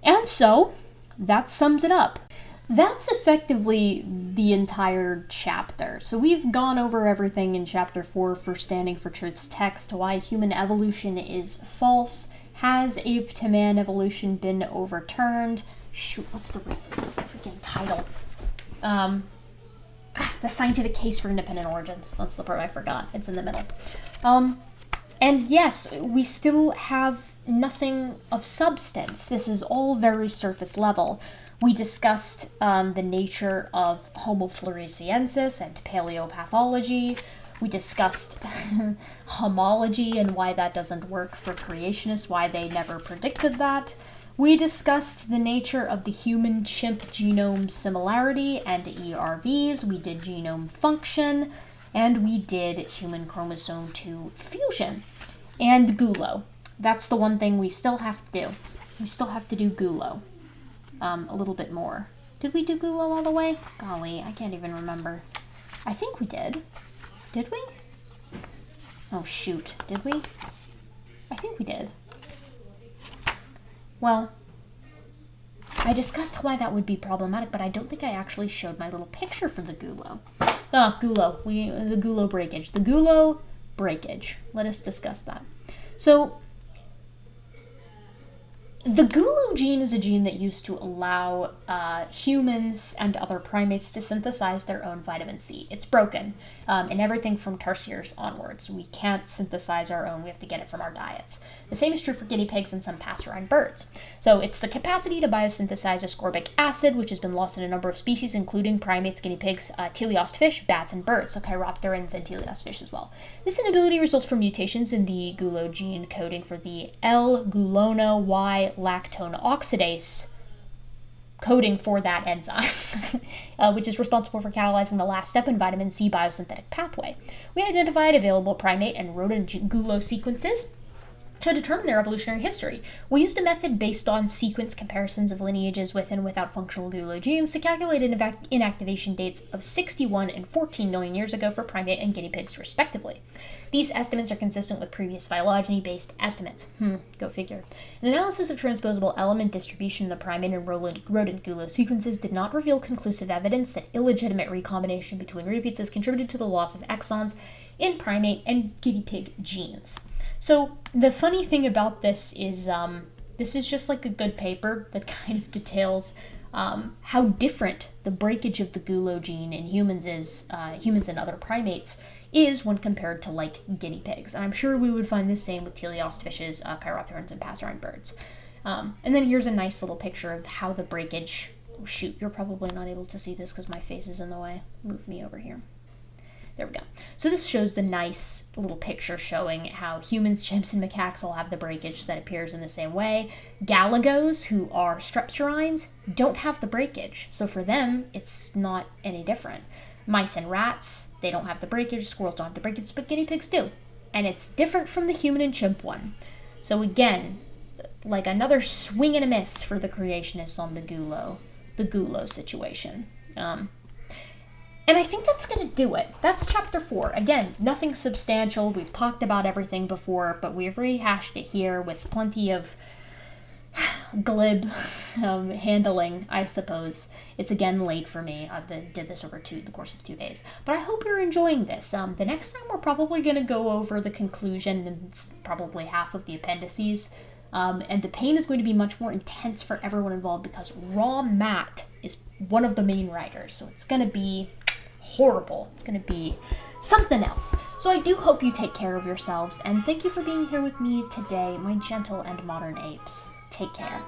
And so, that sums it up. That's effectively the entire chapter. So we've gone over everything in chapter 4 for Standing for Truth's text, why human evolution is false, has ape to man evolution been overturned? Shoot, what's the freaking title? The scientific case for independent origins. That's the part I forgot. It's in the middle. And yes, we still have nothing of substance. This is all very surface level. We discussed the nature of Homo floresiensis and paleopathology. We discussed homology and why that doesn't work for creationists, why they never predicted that. We discussed the nature of the human-chimp genome similarity and ERVs. We did genome function, and we did human chromosome 2 fusion and GULO. That's the one thing we still have to do. We still have to do GULO a little bit more. Did we do GULO all the way? Golly, I can't even remember. I think we did. Did we? Oh shoot, did we? I think we did. Well, I discussed why that would be problematic, but I don't think I actually showed my little picture for the GULO. GULO. The GULO breakage. The GULO breakage. Let us discuss that. So, the GULO gene is a gene that used to allow humans and other primates to synthesize their own vitamin C. It's broken in everything from tarsiers onwards. We can't synthesize our own. We have to get it from our diets. The same is true for guinea pigs and some passerine birds. So it's the capacity to biosynthesize ascorbic acid, which has been lost in a number of species, including primates, guinea pigs, teleost fish, bats, and birds, so chiropterans and teleost fish as well. This inability results from mutations in the GULO gene coding for the L-glulono-Y-lactone oxidase coding for that enzyme, which is responsible for catalyzing the last step in vitamin C biosynthetic pathway. We identified available primate and rodent GULO sequences to determine their evolutionary history. We used a method based on sequence comparisons of lineages with and without functional GULO genes to calculate inactivation dates of 61 and 14 million years ago for primate and guinea pigs, respectively. These estimates are consistent with previous phylogeny-based estimates. Go figure. An analysis of transposable element distribution in the primate and rodent GULO sequences did not reveal conclusive evidence that illegitimate recombination between repeats has contributed to the loss of exons in primate and guinea pig genes. So the funny thing about this is just like a good paper that kind of details how different the breakage of the GULO gene in humans and other primates is when compared to like guinea pigs. And I'm sure we would find the same with teleost fishes, chiropterans, and passerine birds. And then here's a nice little picture of how the breakage. Oh, shoot, you're probably not able to see this because my face is in the way. Move me over here. There we go. So this shows the nice little picture showing how humans, chimps, and macaques all have the breakage that appears in the same way. Galagos, who are strepsirrhines, don't have the breakage. So for them, it's not any different. Mice and rats, they don't have the breakage. Squirrels don't have the breakage, but guinea pigs do. And it's different from the human and chimp one. So again, like another swing and a miss for the creationists on the GULO situation. And I think that's going to do it. That's chapter 4. Again, nothing substantial. We've talked about everything before, but we've rehashed it here with plenty of glib handling, I suppose. It's again late for me. I did this over the course of 2 days. But I hope you're enjoying this. The next time we're probably going to go over the conclusion and probably half of the appendices. And the pain is going to be much more intense for everyone involved because raw Matt is one of the main writers. So it's going to be horrible. It's going to be something else. So I do hope you take care of yourselves, and thank you for being here with me today, my gentle and modern apes. Take care.